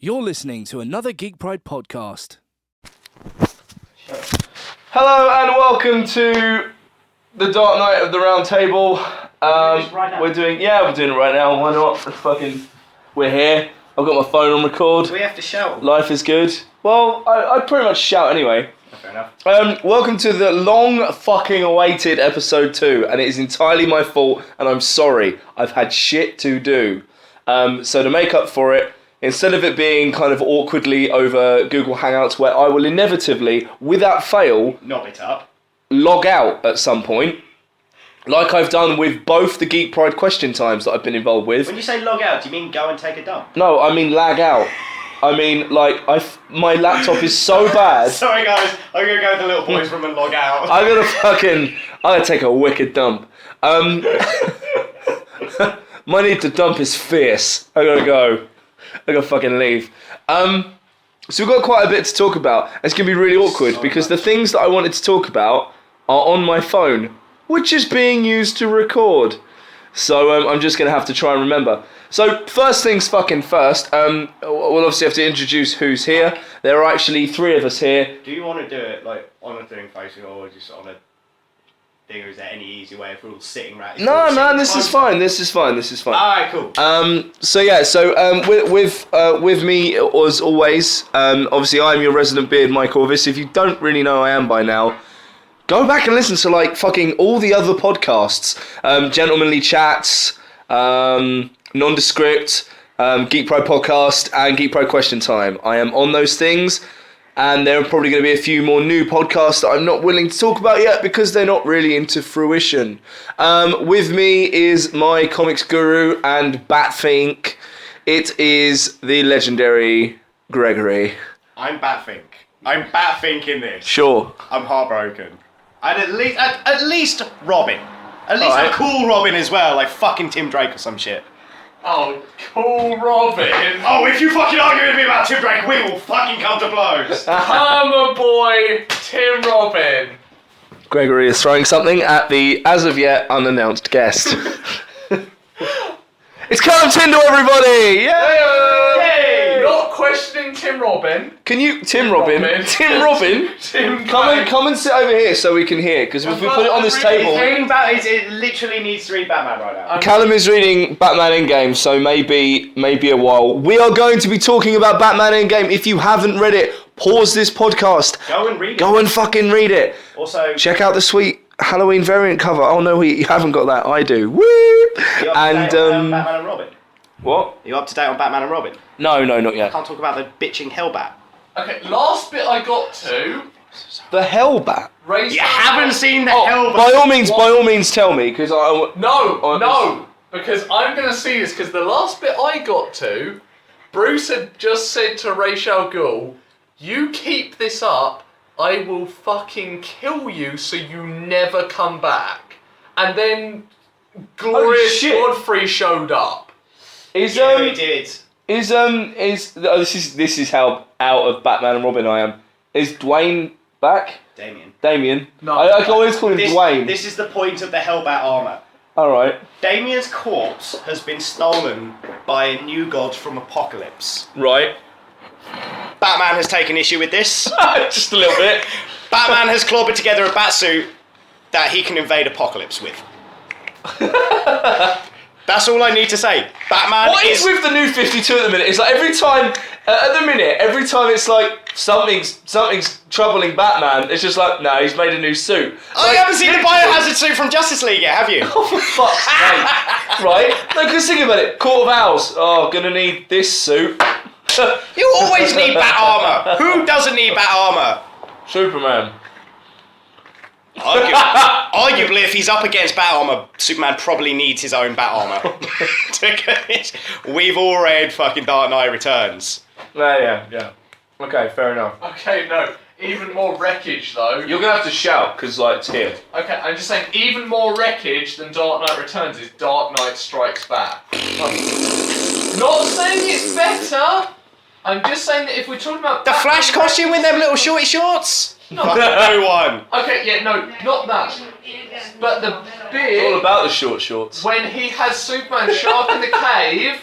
You're listening to another Geek Pride podcast. Hello and welcome to the Dark Night of the Round Table. We're doing it right now. Why not? We're here. I've got my phone on record. Do we have to shout? Life is good. Well, I pretty much shout anyway. Fair enough. Welcome to the long fucking awaited episode 2, and it is entirely my fault, and I'm sorry. I've had shit to do. So to make up for it, instead of it being kind of awkwardly over Google Hangouts, where I will inevitably, without fail, Knob it up. log out at some point, like I've done with both the Geek Pride question times that I've been involved with. When you say log out, do you mean go and take a dump? No, I mean lag out. I mean, like, my laptop is so bad. Sorry guys, I'm going to go with the little boys from and log out. I'm gonna take a wicked dump. My need to dump is fierce. I gotta go. I gotta fucking leave. So we've got quite a bit to talk about. It's gonna be really awkward because the things that I wanted to talk about are on my phone, which is being used to record. So I'm just gonna have to try and remember. So first things fucking first. We'll obviously have to introduce who's here. There are actually 3 of us here. Do you want to do it like on a thing facing or just on a thing, or is there any easy way if we're all sitting right? No, man, this is fine. This is fine. Alright, cool. With me as always, obviously I'm your resident beard, Mike Orvis. If you don't really know who I am by now, go back and listen to like fucking all the other podcasts, Gentlemanly Chats, Nondescript, Geek Pride Podcast, and Geek Pride Question Time. I am on those things. And there are probably going to be a few more new podcasts that I'm not willing to talk about yet because they're not really into fruition. With me is my comics guru and Batfink. It is the legendary Gregory. I'm Batfink. I'm Batfink in this. Sure. I'm heartbroken. And at least Robin. At least Alright. I'm cool Robin as well, like fucking Tim Drake or some shit. Oh, cool Robin. Oh, if you fucking argue with me about Tim Drake, we will fucking come to blows. I'm a boy, Tim Robin. Gregory is throwing something at the as of yet unannounced guest. It's Callum Tyndall, everybody! Yay! Not questioning Tim Robin. Can you, Tim Robin? Tim Come and sit over here so we can hear, because if we put it on this table... It literally needs to read Batman right now. Callum is reading Batman Endgame, so maybe a while. We are going to be talking about Batman Endgame. If you haven't read it, pause this podcast. Go and read it. Go and fucking read it. Also, check out the sweet Halloween variant cover. Oh no, you haven't got that. I do. Woo! and Batman and Robin. What? Are you up to date on Batman and Robin? No, not yet. Can't talk about the bitching Hellbat. Okay, last bit I got to. The Hellbat. You haven't seen the Hellbat. By all means, tell me, because No, because I'm going to see this, because the last bit I got to, Bruce had just said to Ra's al Ghul, you keep this up, I will fucking kill you so you never come back. And then Glorious Godfrey showed up. He did. This is how out of Batman and Robin I am. Is Dwayne back? Damien. No. I can always call him Dwayne. This is the point of the Hellbat armour. Alright. Damien's corpse has been stolen by a new god from Apocalypse. Right. Batman has taken issue with this. Just a little bit. Batman has clobbered together a batsuit that he can invade Apocalypse with. That's all I need to say. Batman What is with the new 52 at the minute? It's like every time it's like something's troubling Batman, it's just like, no, he's made a new suit. You haven't seen the Biohazard suit from Justice League yet, have you? Oh, for fuck's sake. Right? No, because think about it. Court of Owls. Oh, gonna need this suit. You always need bat armour. Who doesn't need bat armour? Superman. Arguably, if he's up against bat armour, Superman probably needs his own bat armour. We've all read fucking Dark Knight Returns. Yeah. Okay, fair enough. Okay, no. Even more wreckage, though. You're gonna have to shout, because, like, it's here. Okay, I'm just saying, even more wreckage than Dark Knight Returns is Dark Knight Strikes Back. Not saying it's better. I'm just saying that if we're talking about The Flash costume with them little shorty shorts? No one. Okay, yeah, no, not that. But the bit... It's all about the short shorts. When he has Superman show up in the cave,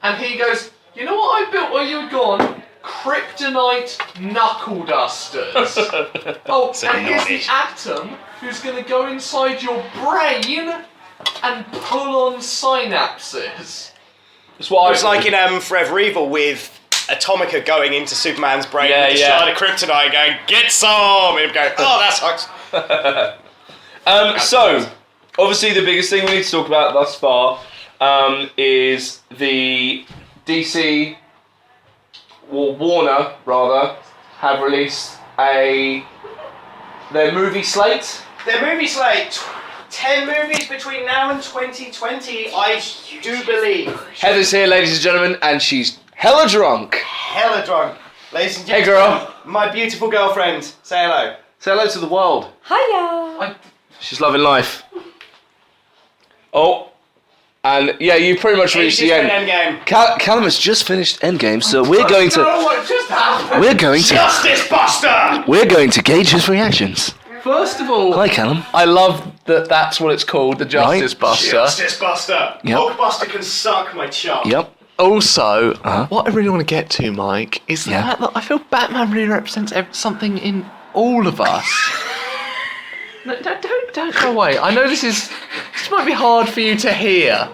and he goes, You know what I built while you were gone? Kryptonite knuckle dusters. Oh, and here's the atom who's going to go inside your brain and pull on synapses. That's what It's like in Forever Evil with Atomica going into Superman's brain with a shard of kryptonite going, get some! And him going, oh, that sucks. So, obviously the biggest thing we need to talk about thus far is the DC, or Warner rather, have released their movie slate. Their movie slate, 10 movies between now and 2020, I do believe. Heather's here, ladies and gentlemen, and she's hella drunk. Hella drunk. Ladies and Hey, gentlemen, girl. my beautiful girlfriend, say hello. Say hello to the world. Hiya! She's loving life. Oh, and yeah, you pretty much reached the end. Endgame. Callum has just finished Endgame, so we're going to what just happened? Justice Buster! we're going to gauge his reactions. First of all, Hi, Callum. I love that that's what it's called, the Justice Buster. Justice Buster. Yep. Hulkbuster can suck my chum. Yep. Also, what I really want to get to, Mike, is the Yeah. fact that I feel Batman really represents something in all of us. No, don't go away. I know this might be hard for you to hear,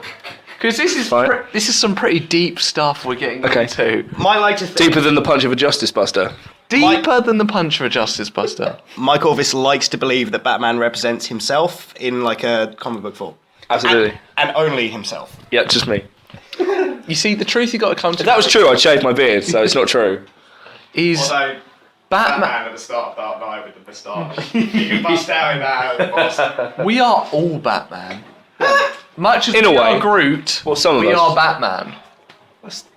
because this is Fine. this is some pretty deep stuff we're getting into. Might like to think Deeper than the punch of a Justice Buster. Deeper than the punch of a Justice Buster. Mike Orvis likes to believe that Batman represents himself in like a comic book form. Absolutely. And only himself. Yeah, just me. You see, the truth you got to come to. If that was true, I'd shave my beard, so it's not true. Is Although Batman. at the start of Dark Knight with the moustache. You can bust out in that Boston. We are all Batman. Much as In a we way. are Groot, Well, some of we us. are Batman.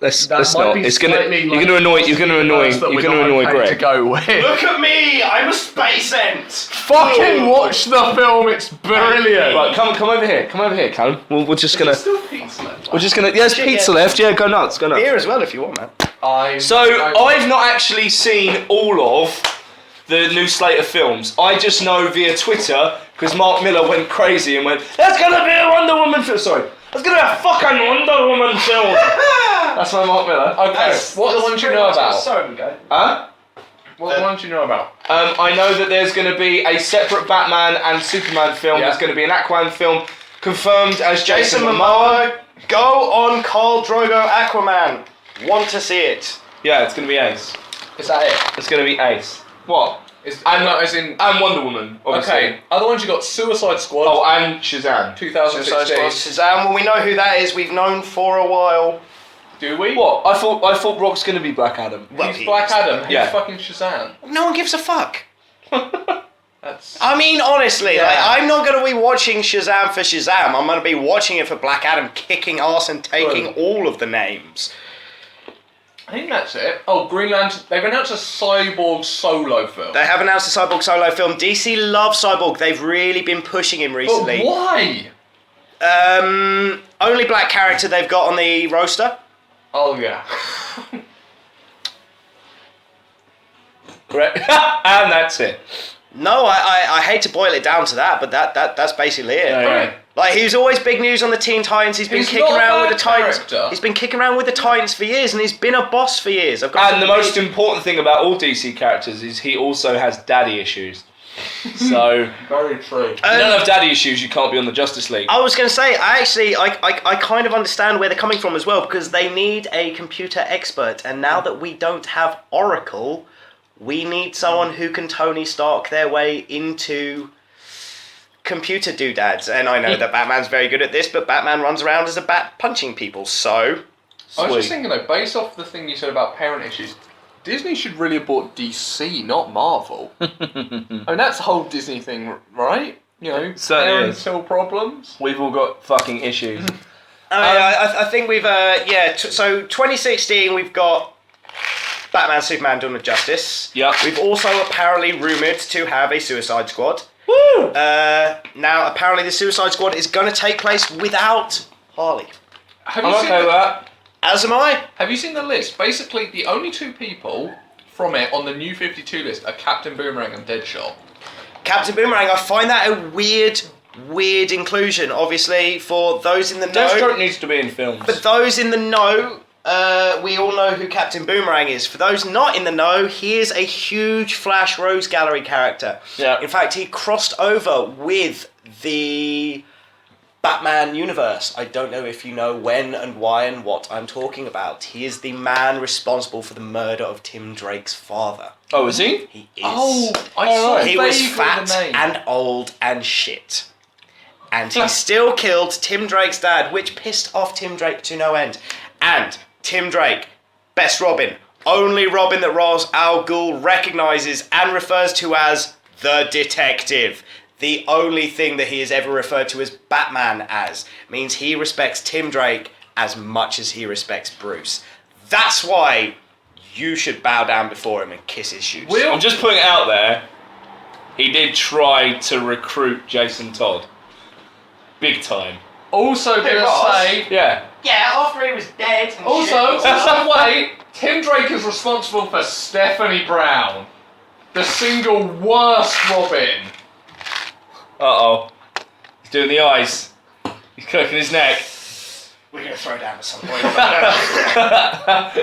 Let's That might not. be It's gonna. slightly You're gonna annoy. You're gonna annoy. that You're we're gonna not annoy okay Greg. to go with. Look at me! I'm a space ent! Fucking watch the film. It's brilliant. Right, come over here. Come over here, Callum. We're just gonna. Still pizza left. We're just gonna. There's pizza left. Yeah, go nuts. Go nuts. Beer as well if you want, man. So I've not actually seen all of the new slate of films. I just know via Twitter because Mark Miller went crazy and went, "There's gonna be a Wonder Woman film." Sorry, there's gonna be a fucking Wonder Woman film. That's my Mark Miller. Okay, what are the ones you know about? Huh? What are the ones you know about? I know that there's going to be a separate Batman and Superman film. Yeah. There's going to be an Aquaman film confirmed as Jason Jason Momoa. Momoa, go on Khal Drogo Aquaman. Want to see it. Yeah, it's going to be ace. Is that it? It's going to be ace. What? And no, as in. And Wonder Woman, obviously. Okay, other ones you got Suicide Squad. Oh, and Shazam. 2016. Shazam, well we know who that is, we've known for a while. Do we? What? I thought Rock's going to be Black Adam. Well, He's Black Adam. He's Yeah. fucking Shazam. No one gives a fuck. That's. I mean, honestly, Yeah. like, I'm not going to be watching Shazam for Shazam. I'm going to be watching it for Black Adam kicking ass and taking all of the names. I think that's it. Oh, Green Lantern. They've announced a Cyborg solo film. They have announced a Cyborg solo film. DC love Cyborg. They've really been pushing him But recently. why? Only black character they've got on the roster. Oh yeah. Correct. And that's it. No, I hate to boil it down to that, but that's basically it. Yeah. Like, he was always big news on the Teen Titans. He's been He's kicking not a around with bad the Titans. character. He's been kicking around with the Titans for years, and he's been a boss for years. I've got And the some most big- important thing about all DC characters is he also has daddy issues. So, Very true. if you don't have daddy issues, you can't be on the Justice League. I was going to say, I kind of understand where they're coming from as well, because they need a computer expert, and now that we don't have Oracle, we need someone who can Tony Stark their way into computer doodads. And I know that Batman's very good at this, but Batman runs around as a bat punching people, so... I was Sweet. just thinking though, based off the thing you said about parent issues, Disney should really have bought DC, not Marvel. I mean, that's the whole Disney thing, right? You know, Certainly is. parental problems. We've all got fucking issues. I think we've, so 2016 we've got Batman, Superman, Dawn of Justice. Yep. We've also apparently rumoured to have a Suicide Squad. Woo! Now, apparently the Suicide Squad is going to take place without Harley. Have I'm you seen okay with that. As am I. Have you seen the list? Basically, the only two people from it on the New 52 list are Captain Boomerang and Deadshot. Captain Boomerang, I find that a weird inclusion, obviously, for those in the know. Deathstroke needs to be in films. But those in the know, we all know who Captain Boomerang is. For those not in the know, he is a huge Flash Rose Gallery character. Yeah. In fact, he crossed over with the Batman universe. I don't know if you know when and why and what I'm talking about. He is the man responsible for the murder of Tim Drake's father. Oh, is he? He is. Oh, I saw He was vaguely fat the name. and old and shit. And he still killed Tim Drake's dad, which pissed off Tim Drake to no end. And Tim Drake, best Robin, only Robin that Ra's al Ghul recognises and refers to as the detective. The only thing that he has ever referred to as Batman as means he respects Tim Drake as much as he respects Bruce. That's why you should bow down before him and kiss his shoes. I'm just putting it out there. He did try to recruit Jason Todd. Big time. Also gonna Ross? say... Yeah. Yeah, after he was dead and Also, wait, Tim Drake is responsible for Stephanie Brown, the single worst Robin. Uh-oh. He's doing the eyes. He's cooking his neck. We're going to throw down at some point.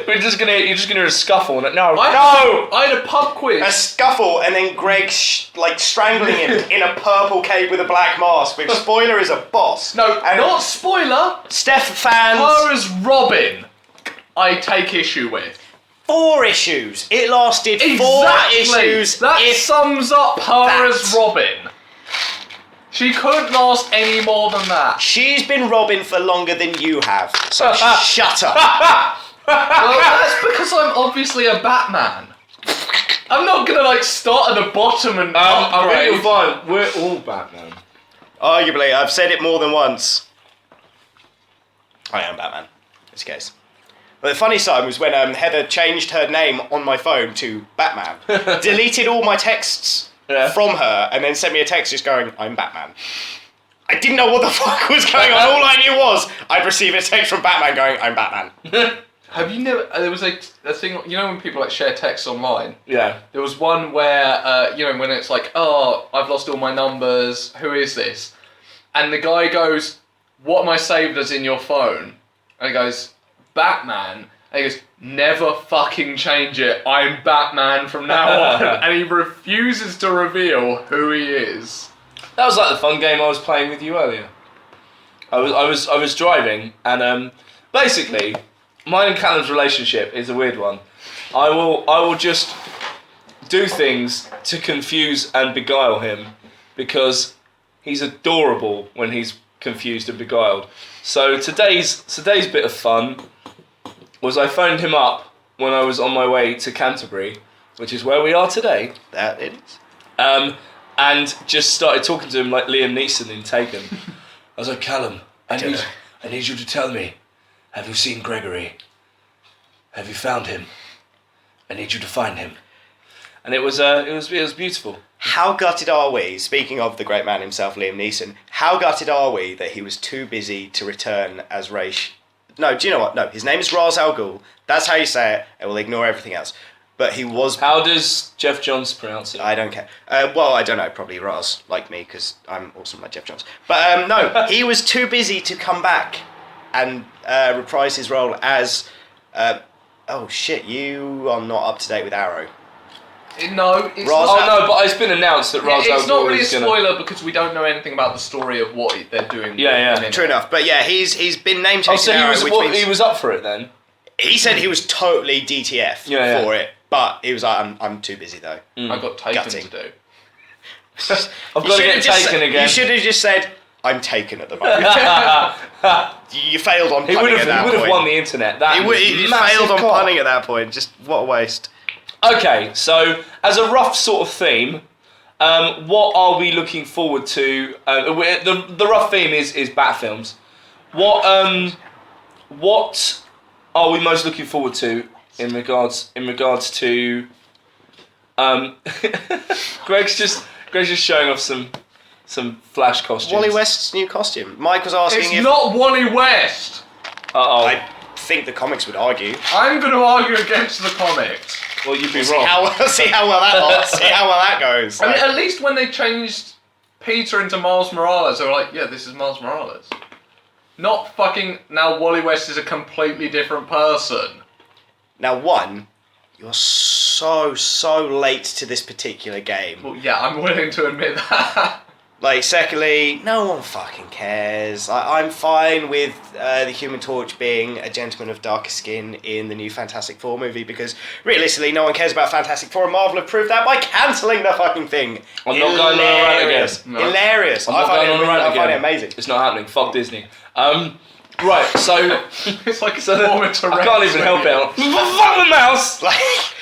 You're just gonna hear a scuffle and no. I had a pub quiz. A scuffle and then Greg strangling him in a purple cape with a black mask, which, spoiler, is a boss. No, and not spoiler. Steph fans... Her as Robin, I take issue with. 4 issues. It lasted 4 issues. That if sums up her that. as Robin. She couldn't last any more than that. She's been Robin for longer than you have. So shut up. Well, that's because I'm obviously a Batman. I'm not gonna start at the bottom and I upgrade. think you're fine. We're all Batman. Arguably, I've said it more than once. I am Batman, in this case. But the funny side was when Heather changed her name on my phone to Batman, deleted all my texts from her, and then sent me a text just going, I'm Batman. I didn't know what the fuck was going on. All I knew was I'd receive a text from Batman going, I'm Batman. Have you never... There was a thing... You know when people share texts online? Yeah. There was one where, when it's like, oh, I've lost all my numbers, who is this? And the guy goes, what am I saved as in your phone? And he goes, Batman. And he goes, never fucking change it. I'm Batman from now on. And he refuses to reveal who he is. That was like the fun game I was playing with you earlier. I was driving and basically mine and Callum's relationship is a weird one. I will just do things to confuse and beguile him because he's adorable when he's confused and beguiled. So today's bit of fun was I phoned him up when I was on my way to Canterbury, which is where we are today. That it is. And just started talking to him like Liam Neeson in Taken. I was like, Callum, I need you to tell me, have you seen Gregory? Have you found him? I need you to find him. And it was beautiful. How gutted are we, speaking of the great man himself, Liam Neeson, how gutted are we that he was too busy to return as Raish? No, do you know what? No, his name is Ra's al Ghul. That's how you say it. I will ignore everything else. But he was... How does Jeff Johns pronounce it? I don't care. Well, I don't know. Probably Raz, like me, because I'm awesome like Jeff Johns. But no, he was too busy to come back and reprise his role as... oh shit, you are not up to date with Arrow. No, it's Ra's not. Oh no, but it's been announced that Ra's al It's not Ghul really a is gonna... spoiler because we don't know anything about the story of what they're doing. Yeah. True enough. But yeah, he's been name changed. Oh, so Arrow, which means he was up for it then? he said he was totally DTF for it, but he was like, I'm too busy though. I got taken Gutting. to do. I've got to get taken again. You should have just said, I'm taken at the moment. You failed on He punning would at that have point. won the internet. That He massive failed on cock. punning at that point. Just what a waste. Okay, so as a rough sort of theme, what are we looking forward to? The rough theme is Bat films. What are we most looking forward to in regards to? Greg's just showing off some Flash costumes. Wally West's new costume. Mike was asking It's if not Wally West. I think the comics would argue. I'm going to argue against the comics. Well, you'd be See wrong. how well that goes. I mean, at least when they changed Peter into Miles Morales, they were like, yeah, this is Miles Morales. Not fucking now Wally West is a completely different person. Now, one, you're so late to this particular game. Well, yeah, I'm willing to admit that. Like, secondly, no one fucking cares. I'm fine with the Human Torch being a gentleman of darker skin in the new Fantastic Four movie because, realistically, no one cares about Fantastic Four, and Marvel have proved that by cancelling the fucking thing. I'm not going on a rant again. No. Hilarious. I'm not going on a rant I find it again. amazing. It's not happening. Fuck Disney. Right, so... It's like so a moment to I can't even help it. Fuck the mouse! Like,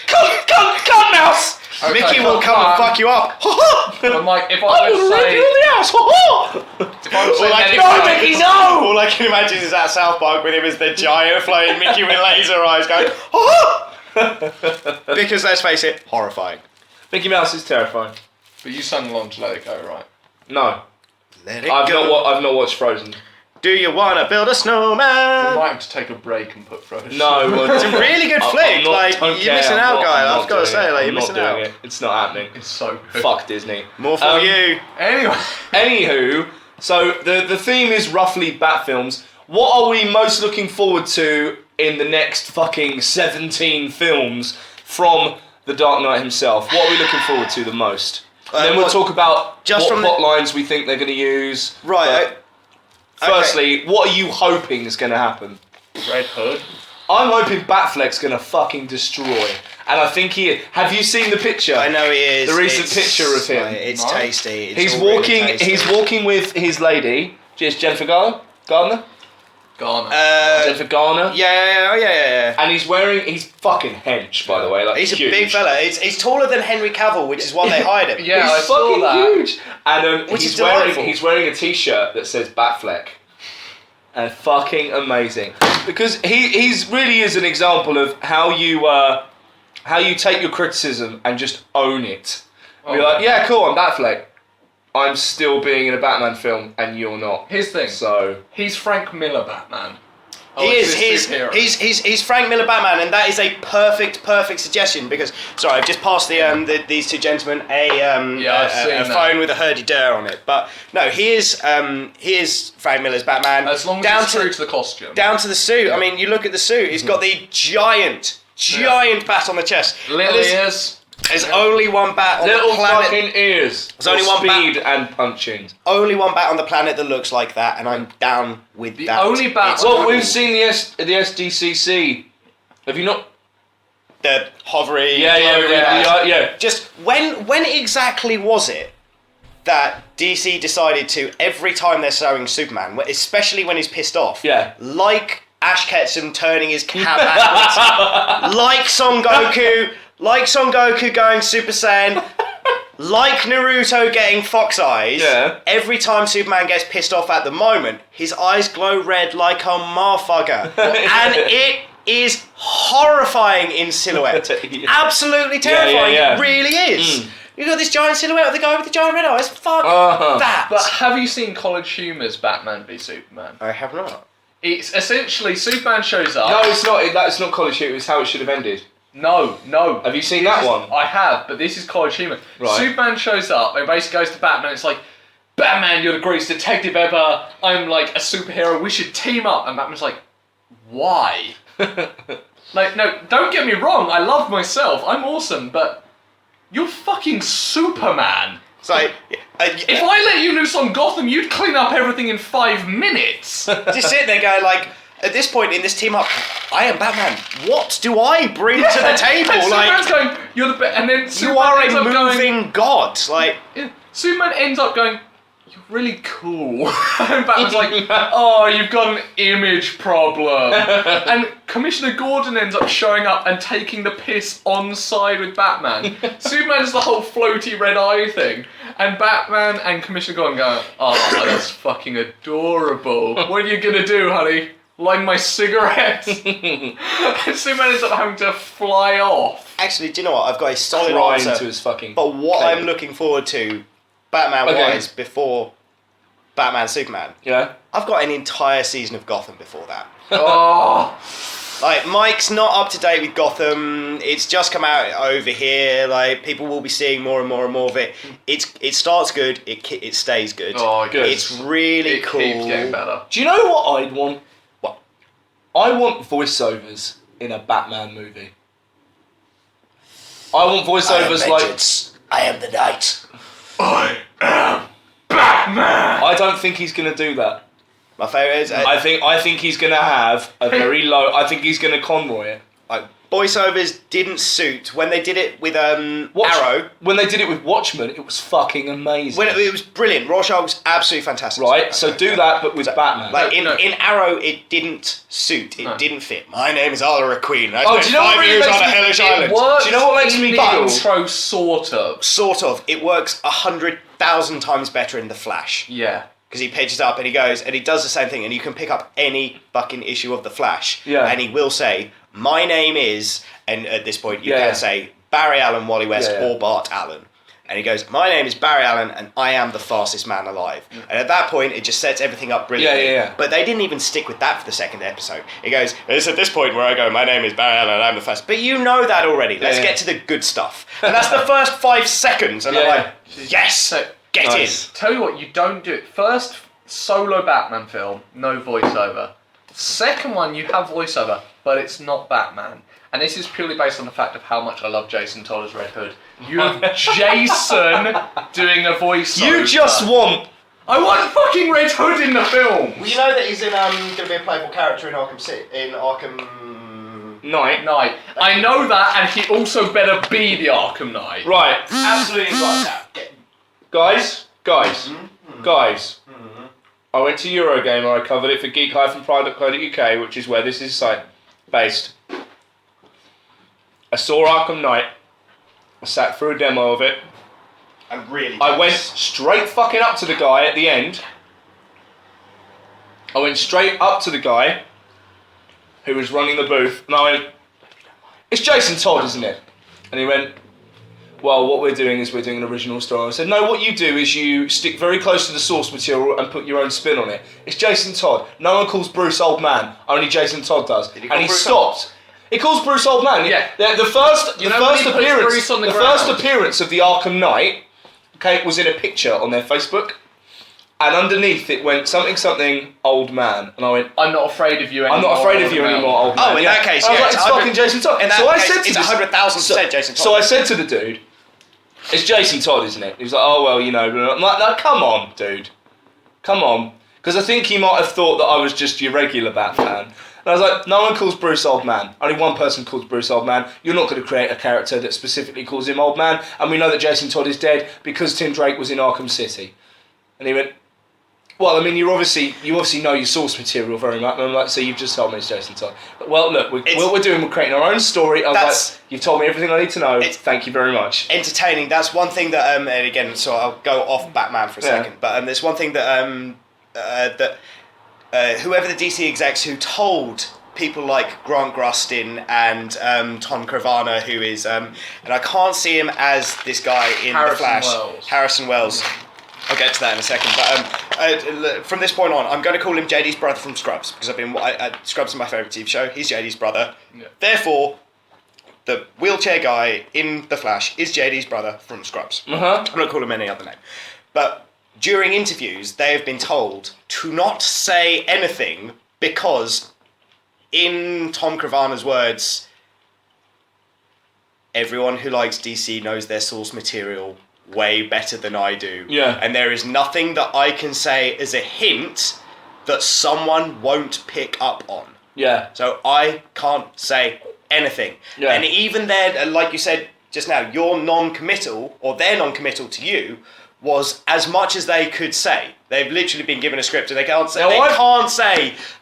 Come, mouse! Okay, Mickey will come and fuck you up. I'm like, if I would say... If I would say Like, any no, kind of- Mickey, no! All I can imagine is that South Park with him as the giant flying Mickey with laser eyes going, because let's face it, horrifying. Mickey Mouse is terrifying. But you sung along to Let It Go, right? No. Let it I've go. not watched Frozen. Do you wanna build a I snowman? might have to take a break and put Frozen. No. It's a really good flick. You're missing out, guy. I've got to say, you're missing out. It. It's not happening. It's so good. Fuck Disney. More for you. Anyway. Anywho, so the theme is roughly Bat films. What are we most looking forward to in the next fucking 17 films from the Dark Knight himself? What are we looking forward to the most? And then we'll talk about just what from plot lines we think they're going to use. Right. But firstly, what are you hoping is going to happen? Red Hood. I'm hoping Batfleck's going to fucking destroy. And I think he... Have you seen the picture? I know he is. The recent picture of him. It's No. tasty. It's He's all really walking. tasty. He's walking with his lady. Is Jennifer Gardner? Garner. Jennifer Garner. Yeah. And he's wearing. He's fucking hench, by the way. Like He's a huge. big fella. He's taller than Henry Cavill, which is why they hide him. Yeah, I He's saw fucking that. huge. And Which he's is delightful. wearing a t-shirt that says Batfleck. And fucking amazing, because he's really is an example of how you take your criticism and just own it. You're like, yeah, cool, I'm Batfleck. I'm still being in a Batman film, and you're not. Here's the thing. So He's Frank Miller Batman. He is. He's Frank Miller Batman, and that is a perfect suggestion. Because I've just passed these two gentlemen I've seen a that. phone with a hurdy-dur on it. But no, he is Frank Miller's Batman. As long as it's true to the costume. down to the suit. I mean, you look at the suit. He's got the giant bat on the chest. Little ears. There's only one bat on little the planet. fucking ears. There's only one speed and punching. Only one bat on the planet that looks like that, and I'm down with The that. only bat- It's Well, cool. we've seen the SDCC. Have you not? the hovery. Yeah. Just when exactly was it that DC decided to, every time they're showing Superman, especially when he's pissed off, like Ash Ketchum turning his cap backwards, like Son Goku going Super Saiyan, like Naruto getting fox eyes, every time Superman gets pissed off at the moment, his eyes glow red like a motherfucker. And it is horrifying in silhouette. Absolutely terrifying. Yeah. It really is. You got this giant silhouette of the guy with the giant red eyes. Fuck that. But have you seen College Humor's Batman v Superman? I have not. It's essentially Superman shows up. No, it's not. That's not College Humor. It's how it should have ended. No. Have you seen that one? I have, but this is College Humor. Right. Superman shows up and basically goes to Batman. It's like, Batman, you're the greatest detective ever. I'm like a superhero. We should team up. And Batman's like, why? Like, no, don't get me wrong. I love myself. I'm awesome, but you're fucking Superman. It's like, If I let you loose on Gotham, you'd clean up everything in 5 minutes. just sit there going like, at this point in this team up, I am Batman. What do I bring to the table? And Like, Superman's going, you're the best. And then you Superman are ends a up moving going, god. Like, Superman ends up going, you're really cool. And Batman's like, oh, you've got an image problem. And Commissioner Gordon ends up showing up and taking the piss on side with Batman. Superman does the whole floaty red eye thing. And Batman and Commissioner Gordon go, oh, that's fucking adorable. What are you gonna do, honey? Light my cigarettes? And Superman ends up having to fly off. actually, do you know what? I've got a solid Crying answer. to his fucking. But what cake. I'm looking forward to, Batman-wise, before Batman Superman, Yeah. I've got an entire season of Gotham before that. Oh, Like, Mike's not up to date with Gotham. It's just come out over here. Like, people will be seeing more and more and more of it. It starts good. It stays good. Oh, good. It's really cool. It keeps getting better. Do you know what I'd want? What? I want voiceovers in a Batman movie. I want voiceovers like... I am the Knight. I am Batman! I don't think he's going to do that. My favourite is... I think he's going to have a very low... I think he's going to Conroy it. voiceovers didn't suit when they did it with Arrow. When they did it with Watchmen, it was fucking amazing. When it was brilliant. Rorschach was absolutely fantastic. Right, so do that, but with Batman. Like in Arrow, it didn't suit. It didn't fit. My name is Alaric Queen. I do you know what really makes on a hellish island. Do you know what makes me giggle? Intro, sort of. Sort of. It works 100,000 times better in The Flash. Yeah. Because he pitches up and he goes and he does the same thing, and you can pick up any fucking issue of The Flash. Yeah. And he will say, "My name is," and at this point you can say Barry Allen, Wally West, or Bart Allen. And he goes, "My name is Barry Allen, and I am the fastest man alive." And at that point, it just sets everything up brilliantly. Yeah. But they didn't even stick with that for the second episode. It goes, "It's at this point where I go, my name is Barry Allen, and I'm the fastest." But you know that already. Let's get to the good stuff. And that's the first 5 seconds. And I'm like, yes, So, get in. Tell you what, you don't do it. First solo Batman film, no voiceover. Second one, you have voiceover, but it's not Batman. And this is purely based on the fact of how much I love Jason Todd as Red Hood. You have Jason doing a voiceover. You just want... I want fucking Red Hood in the film! Well, you know that he's going to be a playable character in Arkham City, in Arkham Knight. I know that, and he also better be the Arkham Knight. Right. Absolutely got that. Guys. I went to Eurogamer, I covered it for geek-pride.co.uk, which is where this is based. I saw Arkham Knight. I sat through a demo of it. I went straight fucking up to the guy at the end. I went straight up to the guy who was running the booth, and I went, "It's Jason Todd, isn't it?" And he went, "Well, what we're doing is we're doing an original story." I said, "No, what you do is you stick very close to the source material and put your own spin on it. It's Jason Todd. No one calls Bruce Old Man. Only Jason Todd does." And he stopped. He calls Bruce Old Man. Yeah. The first appearance of the Arkham Knight, was in a picture on their Facebook, and underneath it went something old man, and I went, I'm not afraid of you anymore. I'm not afraid of you anymore, old man. Oh, in that case, I was like, it's fucking Jason Todd. In that case, it's 100,000% Jason Todd. So I said to the dude, "It's Jason Todd, isn't it?" He was like, "Oh, well, you know." I'm like, "No, come on, dude. Come on." Because I think he might have thought that I was just your regular Bat fan. And I was like, "No one calls Bruce Old Man. Only one person calls Bruce Old Man. You're not going to create a character that specifically calls him Old Man. And we know that Jason Todd is dead because Tim Drake was in Arkham City." And he went, "Well, I mean, you obviously know your source material very much." And I'm like, "So you've just told me it's Jason Todd." But, well, look, what we're doing, we're creating our own story. I was like, "You've told me everything I need to know. Thank you very much." Entertaining. That's one thing that, and again, so I'll go off Batman for a second. But there's one thing that whoever the DC execs who told people like Grant Gustin and Tom Cravana, who is, and I can't see him as this guy in The Flash. Harrison Wells. I'll get to that in a second. But from this point on, I'm going to call him JD's brother from Scrubs, because Scrubs is my favourite TV show. He's JD's brother. Yeah. Therefore, the wheelchair guy in The Flash is JD's brother from Scrubs. I'm not going to call him any other name. But during interviews, they have been told to not say anything because, in Tom Cravana's words, everyone who likes DC knows their source material way better than I do. Yeah. And there is nothing that I can say as a hint that someone won't pick up on. Yeah. So I can't say anything. Yeah. And even then, like you said just now, your non-committal, or their non-committal to you, was as much as they could say. They've literally been given a script and they can't say,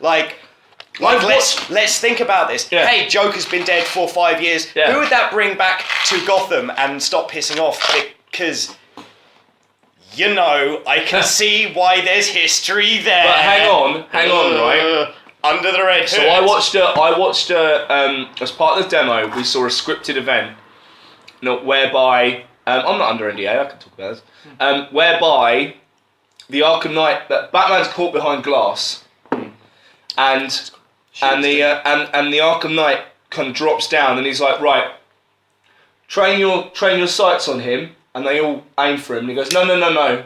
let's think about this. Yeah. Hey, Joker's been dead for 5 years. Yeah. Who would that bring back to Gotham and stop pissing off? Because, I can see why there's history there. But hang on, right? Under the red hood. So I watched as part of the demo, we saw a scripted event, whereby, I'm not under NDA, I can talk about this, whereby the Arkham Knight, Batman's caught behind glass, and and the Arkham Knight kind of drops down, and he's like, right, train your sights on him, and they all aim for him. And he goes, no,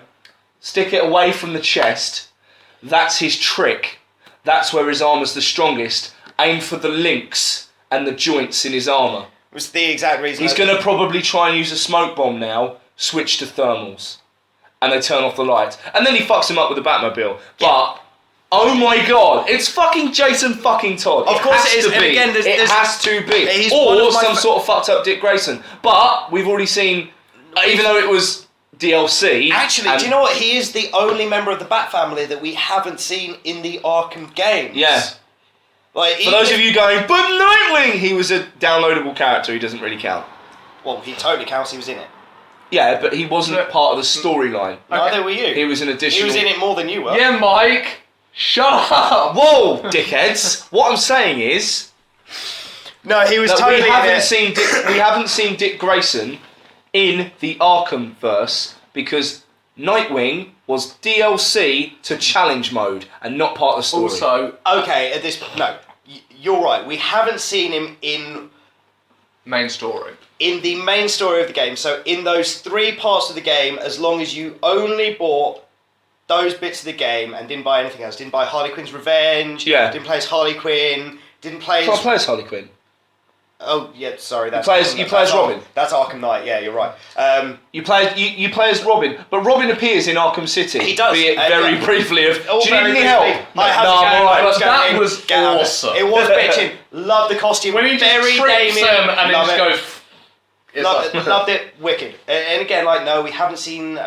stick it away from the chest. That's his trick. That's where his armour's the strongest. Aim for the links and the joints in his armour. It was the exact reason. He's going to probably try and use a smoke bomb now, switch to thermals. And they turn off the lights. And then he fucks him up with the Batmobile. But, oh my god, it's fucking Jason fucking Todd. Of course it is. And again, it has to be. Or some sort of fucked up Dick Grayson. But, we've already seen, even though it was DLC... Actually, do you know what? He is the only member of the Bat family that we haven't seen in the Arkham games. Yeah. Like, For those of you going, but Nightwing! He was a downloadable character, he doesn't really count. Well, he totally counts, he was in it. Yeah, but he wasn't part of the storyline. Neither were you. He was an additional... He was in it more than you were. Yeah, Mike. Shut up. Whoa, dickheads! What I'm saying is... No, he was that totally we haven't in it. we haven't seen Dick Grayson in the Arkham verse because Nightwing was DLC to challenge mode and not part of the story. Also, Okay, at this... No, you're right. We haven't seen him in main story. the main story of the game. So in those 3 parts of the game, as long as you only bought those bits of the game and didn't buy anything else, didn't buy Harley Quinn's Revenge, didn't play as Harley Quinn, didn't play Can't as... play as Harley Quinn. Oh, yeah, sorry. That's You play as Robin. That's Arkham Knight, yeah, you're right. You play as Robin, but Robin appears in Arkham City. He does. Be it very briefly of, All do you need very any help? briefly. No, I have I'm to go, alright. let's But go that in, was get out. awesome. It was bitching. Love the costume. When he very just trips Damien. him and Love then it. just goes... Loved it, wicked. And again, like, no, we haven't seen.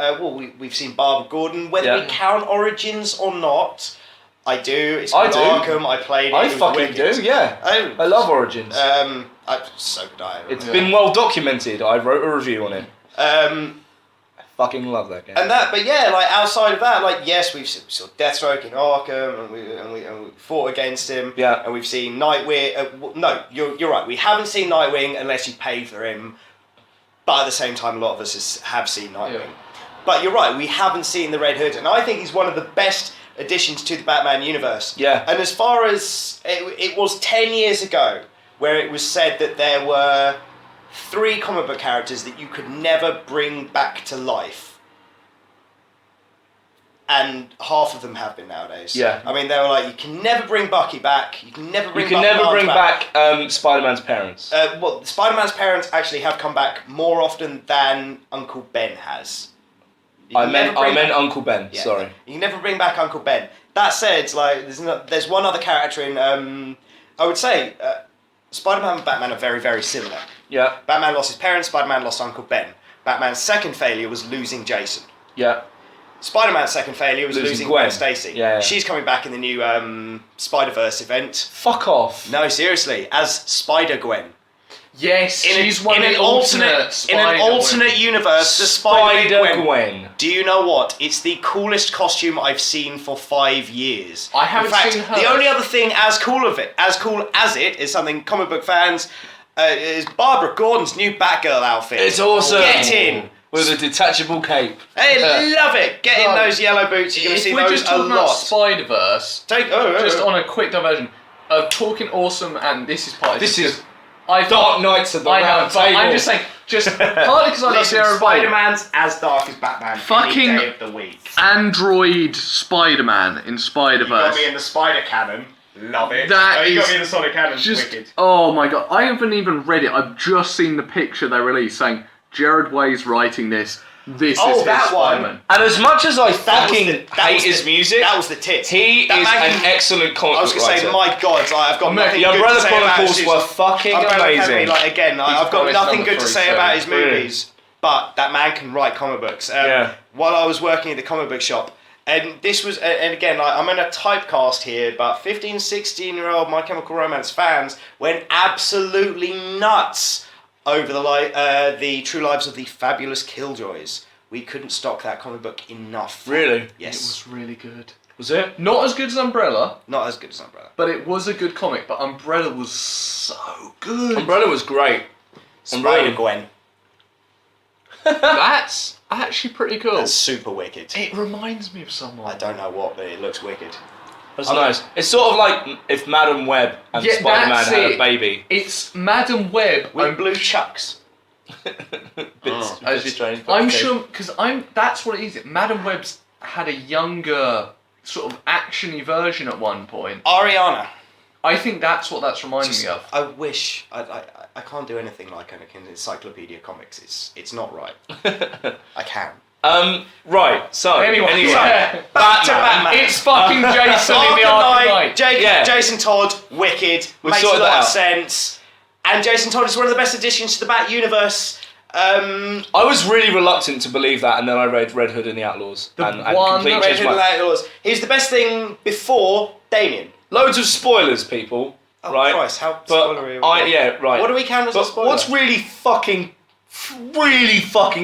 We've seen Barbara Gordon. Whether we count Origins or not, I do. It's I do. Arkham. I played it. I it was fucking wicked. do, yeah. I love Origins. So good. It's been well documented. I wrote a review on it. I fucking love that game. And that, but yeah, like outside of that, like yes, we saw Deathstroke in Arkham, and we fought against him. Yeah. And we've seen Nightwing. No, you're right. We haven't seen Nightwing unless you pay for him. But at the same time, a lot of us have seen Nightwing. Yeah. But you're right. We haven't seen the Red Hood, and I think he's one of the best additions to the Batman universe. Yeah. And as far as it was 10 years ago, where it was said that there were 3 comic book characters that you could never bring back to life. And half of them have been nowadays. Yeah. I mean, they were like, you can never bring Bucky back. You can never bring back Spider-Man's parents. Well, Spider-Man's parents actually have come back more often than Uncle Ben has. I meant Uncle Ben. Yeah. Sorry. You can never bring back Uncle Ben. That said, like, there's one other character in. I would say Spider-Man and Batman are very, very similar. Yeah. Batman lost his parents. Spider-Man lost Uncle Ben. Batman's second failure was losing Jason. Yeah. Spider-Man's second failure was losing Gwen Stacy. Yeah. She's coming back in the new Spider-Verse event. Fuck off. No, seriously, as Spider-Gwen. Yes, she's one in an alternate universe, the Spider-Gwen. Gwen. Do you know what? It's the coolest costume I've seen for 5 years. I haven't In fact, seen her. The only other thing as cool as it is something comic book fans is Barbara Gordon's new Batgirl outfit. It's awesome. Get in. With a detachable cape. Hey, love it. Get in those yellow boots. You're going to see those a lot. Spider-Verse, just on a quick diversion of talking awesome, and this is part of This is I Dark Knights of the Round Table. I'm just saying, partly because I love Jared Spider-Man's as dark as Batman Fucking any day of the week. Android Spider-Man in Spider-Verse. You got me in the Spider Cannon. Love it. That you got is me in the Sonic Cannon. just, Wicked. oh my god, I haven't even read it. I've just seen the picture they released saying Jared Way's writing this. This is his that one. Spider-Man. And as much as I That was fucking the- hate his music, That was the tits. he That is man an can- excellent comic I was book going to say, writer. my God, I've got nothing The good Umbrella to say about Chronicles his were fucking Umbrella amazing. Academy, like, again, I've got promised nothing number good to 3 say soon. about his Brilliant. movies, but that man can write comic books. Yeah. While I was working at the comic book shop, and this was, and again, like, I'm in a typecast here, but 15, 16-year-old My Chemical Romance fans went absolutely nuts over the True Lives of the Fabulous Killjoys. We couldn't stock that comic book enough. Really? Yes. It was really good. Was it? Not as good as Umbrella, Not as good as Umbrella. but it was a good comic. But Umbrella was so good. Umbrella was great. Spider-Gwen. That's actually pretty cool. That's super wicked. It reminds me of someone. I don't know what, but it looks wicked. That's nice. It's sort of like if Madam Web and Spider-Man that's had it. a baby. It's Madam Web. With blue chucks. As you strange. I'm sure because That's what it is. Madam Web's had a younger sort of actiony version at one point. Ariana. I think that's what that's reminding me of. I wish I can't do anything like Anakin Encyclopedia Comics. It's not right. I can. Right. So Anyway, yeah. Back to Batman. It's fucking Jason in the Arkham Arkham Knight. Knight. Jason Todd, wicked, We've makes a sorted lot that of out. sense. And Jason Todd is one of the best additions to the Bat universe. I was really reluctant to believe that, and then I read Red Hood and the Outlaws. The and one completely Red changed Hood and my- Outlaws. He's the best thing before Damien. Loads of spoilers, people. Oh right? Christ, how But spoilery are we? yeah, right. What do we count as a But spoiler? what's really fucking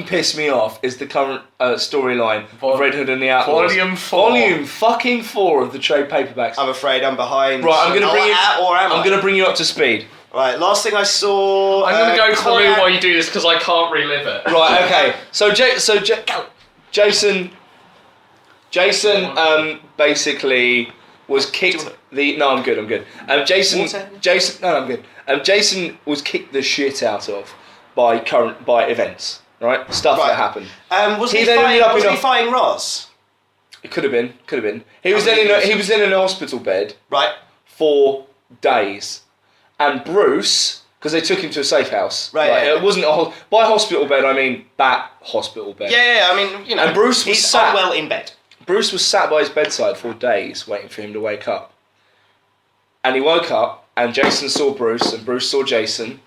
pissed me off is the current storyline of Red Hood and the Outlaws. Volume 4. Volume fucking 4 of the trade paperbacks. I'm afraid I'm behind. Right, I'm gonna bring you. Or am I? I'm gonna bring you up to speed. Right, last thing I saw. I'm going to go to the loo Conrad- while you do this because I can't relive it. Right, okay. So Jason basically was kicked No, I'm good. Jason Water? No, I'm good. Jason was kicked the shit out of by events, right? Stuff Right. that happened. Was He he, then ended up fighting, was in he a- fighting Roz? It could have been. He was in a hospital bed Right. for days. And Bruce, because they took him to a safe house. Right, yeah. It wasn't by hospital bed, I mean Bat hospital bed. Yeah, I mean, you know. And Bruce was he's sat- unwell in bed. Bruce was sat by his bedside for days waiting for him to wake up. And he woke up and Jason saw Bruce and Bruce saw Jason.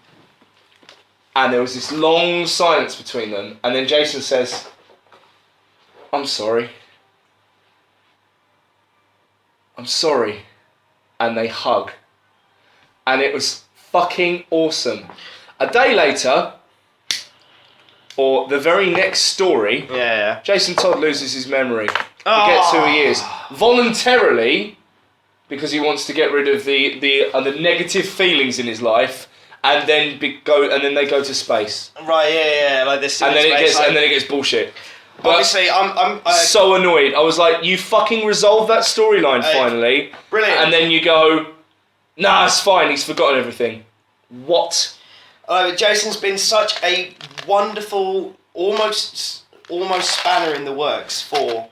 And there was this long silence between them. And then Jason says, I'm sorry. I'm sorry. And they hug. And it was fucking awesome. A day later, or the very next story, Yeah. Jason Todd loses his memory. Forgets who he is. Voluntarily, because he wants to get rid of the negative feelings in his life, and then they go to space. Right, yeah, like this. And then it gets bullshit. But Obviously, I'm so annoyed. I was like, you fucking resolved that storyline finally. Brilliant. And then you go, nah, it's fine, he's forgotten everything. What? Jason's been such a wonderful, almost spanner in the works for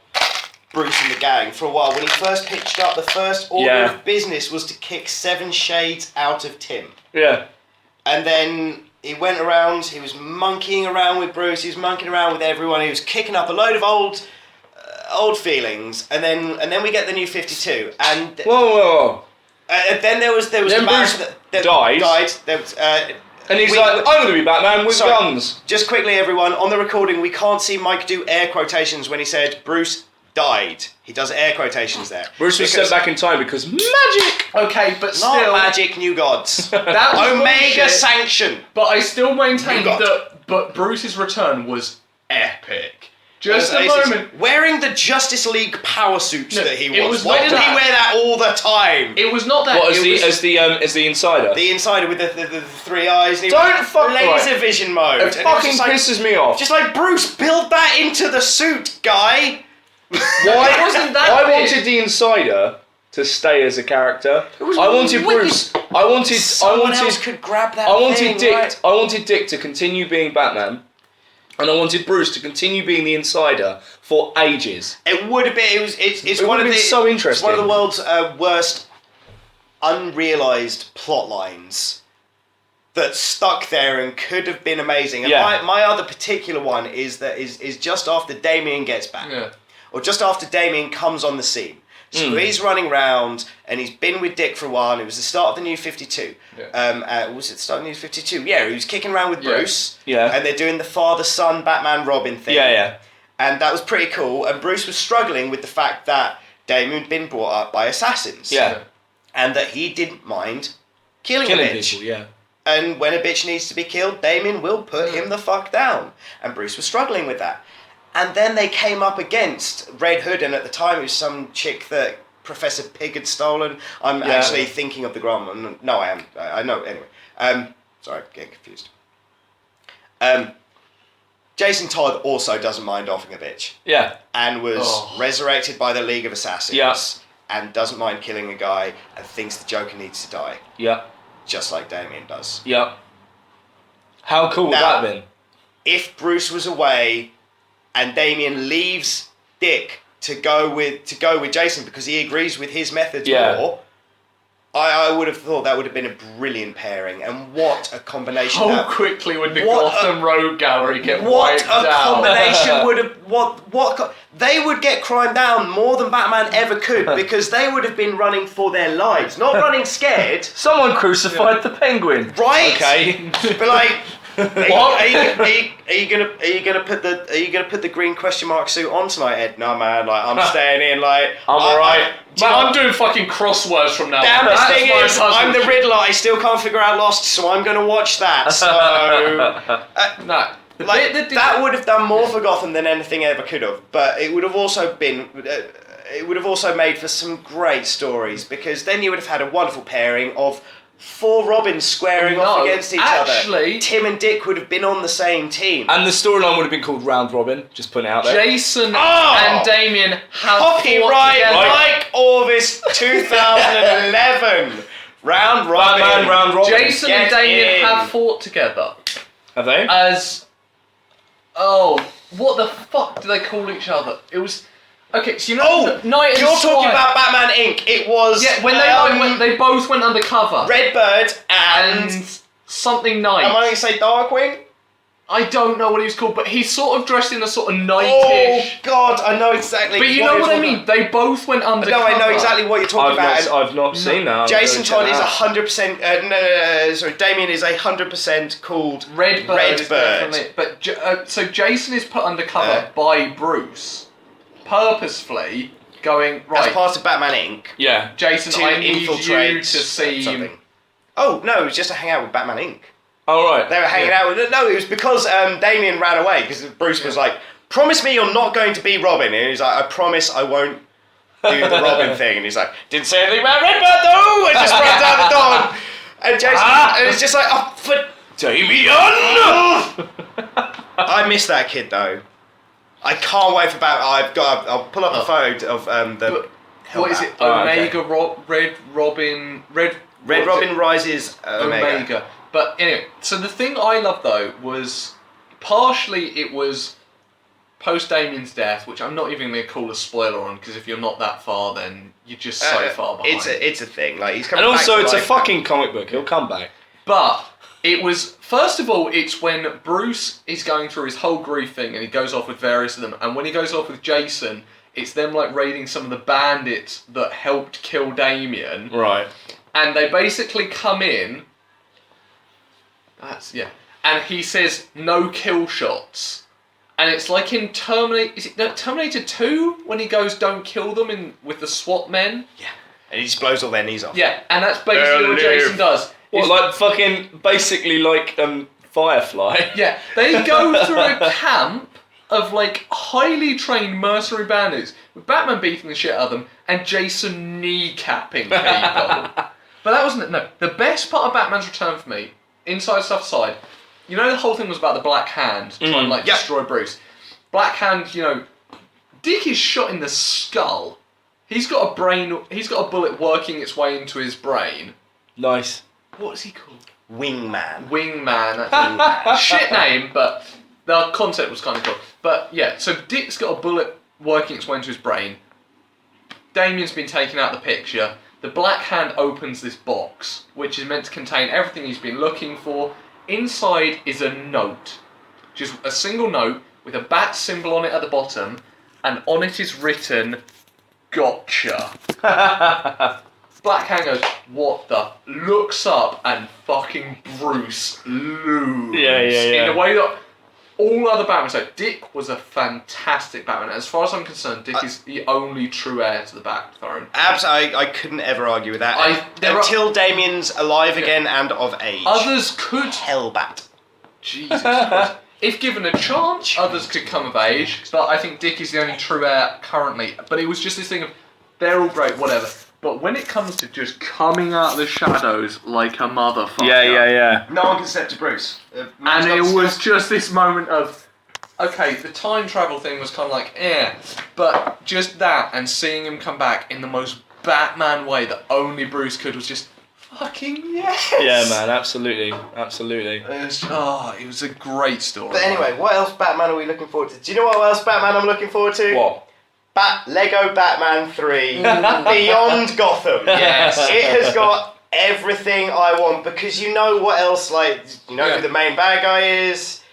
Bruce and the gang for a while. When he first pitched up, the first order of business was to kick 7 shades out of Tim. Yeah. And then he went around, he was monkeying around with Bruce, he was monkeying around with everyone, he was kicking up a load of old feelings, and then we get the new 52, and Whoa. then there was Then the Bruce that died. There was, And he's like, I'm going to be Batman with guns. Just quickly, everyone, on the recording, we can't see Mike do air quotations when he said Bruce died. He does air quotations there. Bruce was sent back in time because magic! Okay, but Not still, magic, new gods. that was Omega bullshit, sanction. But I still maintain You got but Bruce's return was epic. Just a He's moment. wearing the Justice League power suits No, that he it was. was Why not did he that. wear that all the time? It was not that. What, it was, as the insider? The insider with the 3 eyes. And he Don't went fuck- laser right. vision mode. It And was fucking just like, pisses me off. just like Bruce, build that into the suit, guy. Why It wasn't that I big. wanted the insider to stay as a character. was I wanted wicked. Bruce. I wanted. Someone else could grab that. I wanted thing, Dick. right? I wanted Dick to continue being Batman, and I wanted Bruce to continue being the insider for ages. It would have been. It's It one would of have the. been so It's one of the interesting. world's worst unrealized plot lines that stuck there and could have been amazing. And Yeah. my other particular one is just after Damien gets back, Yeah. or just after Damien comes on the scene. So Hmm. he's running around and he's been with Dick for a while. And it was the start of the New 52. Yeah. Was it the start of the New 52? Yeah, he was kicking around with Yeah. Bruce. Yeah. And they're doing the father-son Batman-Robin thing. Yeah. And that was pretty cool. And Bruce was struggling with the fact that Damien had been brought up by assassins. Yeah. And that he didn't mind killing a Killing bitch. people. Yeah. And when a bitch needs to be killed, Damien will put him the fuck down. And Bruce was struggling with that. And then they came up against Red Hood, and at the time it was some chick that Professor Pig had stolen. I'm actually thinking of the Grand one. No, I am. I know. Anyway. Sorry, getting confused. Jason Todd also doesn't mind offing a bitch. Yeah. And was resurrected by the League of Assassins. Yeah. and doesn't mind killing a guy and thinks the Joker needs to die, Yeah. just like Damien does. Yeah. How cool would that Now, have been? If Bruce was away and Damien leaves Dick to go with Jason because he agrees with his methods more, I would have thought that would have been a brilliant pairing, and what a combination! How quickly would the Gotham Road Gallery get what wiped a out? combination would have they would get crime down more than Batman ever could, because they would have been running for their lives, not running scared. Someone crucified the Penguin. Right? Okay. But like, What? Are you gonna put the green question mark suit on tonight, Ed? No, man. Like, I'm staying in. Like, I'm alright. Man, I'm doing fucking crosswords from now on. Damnest thing my is, cousin. I'm the Riddler. I still can't figure out Lost, so I'm gonna watch that. So, No. like, that would have done more for Gotham than anything ever could have. But it would have also been. It would have also made for some great stories, because then you would have had a wonderful pairing of 4 Robins squaring off against each other. Tim and Dick would have been on the same team. And the storyline would have been called Round Robin. Just putting it out there. Jason and Damien have Copyright fought Mike Orvis 2011. Round Robin. Batman, Round Robin. Jason and Get Damien in. have fought together Have they? as... Oh, what the fuck do they call each other? It was... Okay, so you know Knight and You're talking Squire. about Batman Inc. It was... Yeah, when they both went undercover. Redbird and... and something Knight. Am I going to say Darkwing? I don't know what he was called, but he's sort of dressed in a sort of Oh, knightish... God, I know exactly But you know what I mean? They both went undercover. No, I know exactly what you're talking about. I've not seen that. Jason Todd is 100%... sorry, Damien is 100% called Redbird. Is definitely, but so Jason is put undercover by Bruce, purposefully going, as right, part of Batman Inc. Yeah. Jason, to I need infiltrate you to see... something. Oh, no, it was just to hang out with Batman Inc. All right. They were hanging out with... No, it was because Damien ran away, because Bruce was like, promise me you're not going to be Robin. And he's like, I promise I won't do the Robin thing. And he's like, didn't say anything about Redbird though! And just runs out the door. And Jason... And it's just like, oh, for... Damien! I miss that kid though. I can't wait for Batman. I'll pull up a photo of the... What is it? Omega Red Robin Rises Omega. But anyway, so the thing I loved though was partially it was post Damien's death, which I'm not even going to call a spoiler on, because if you're not that far, then you're just so far behind. It's a thing. Like, he's coming And back also, to it's a life fucking comic book. He'll come back. But it was, first of all, it's when Bruce is going through his whole grief thing and he goes off with various of them, and when he goes off with Jason, it's them like raiding some of the bandits that helped kill Damien. Right. And they basically come in. And he says no kill shots. And it's like in Terminator 2 when he goes don't kill them with the SWAT men? Yeah. And he just blows all their knees off. Yeah, and that's basically what Jason does. What, like fucking, basically like Firefly? Yeah, they go through a camp of like highly trained mercenary bandits with Batman beating the shit out of them and Jason kneecapping people. But that wasn't it. No, the best part of Batman's Return for me, inside stuff aside, you know the whole thing was about the Black Hand trying to destroy Bruce. Black Hand, Dick is shot in the skull. He's got a bullet working its way into his brain. Nice. What is he called? Wingman. Wingman. That's shit name, but the concept was kind of cool. But yeah, so Dick's got a bullet working its way into his brain. Damien's been taken out of the picture. The Black Hand opens this box, which is meant to contain everything he's been looking for. Inside is a note. Just a single note with a bat symbol on it at the bottom, and on it is written, "Gotcha." Black Hand goes, what the? Looks up and fucking Bruce loses. Yeah. In a way that all other Batman say. Dick was a fantastic Batman. As far as I'm concerned, Dick is the only true heir to the Bat throne. Absolutely, I couldn't ever argue with that. Until Damien's alive again and of age. Others could... Hellbat. Jesus Christ. If given a chance, others could come of age, but I think Dick is the only true heir currently. But it was just this thing of, they're all great, whatever. But when it comes to just coming out of the shadows like a motherfucker... Yeah. No one can step to Bruce. And it was just this moment of, okay, the time travel thing was kind of like, but just that and seeing him come back in the most Batman way that only Bruce could was just fucking yes. Yeah, man, absolutely. Absolutely. It was a great story. But anyway, what else Batman are we looking forward to? Do you know what else Batman I'm looking forward to? What? Lego Batman 3 Beyond Gotham. Yes. It has got everything I want, because you know what else, like, you know who the main bad guy is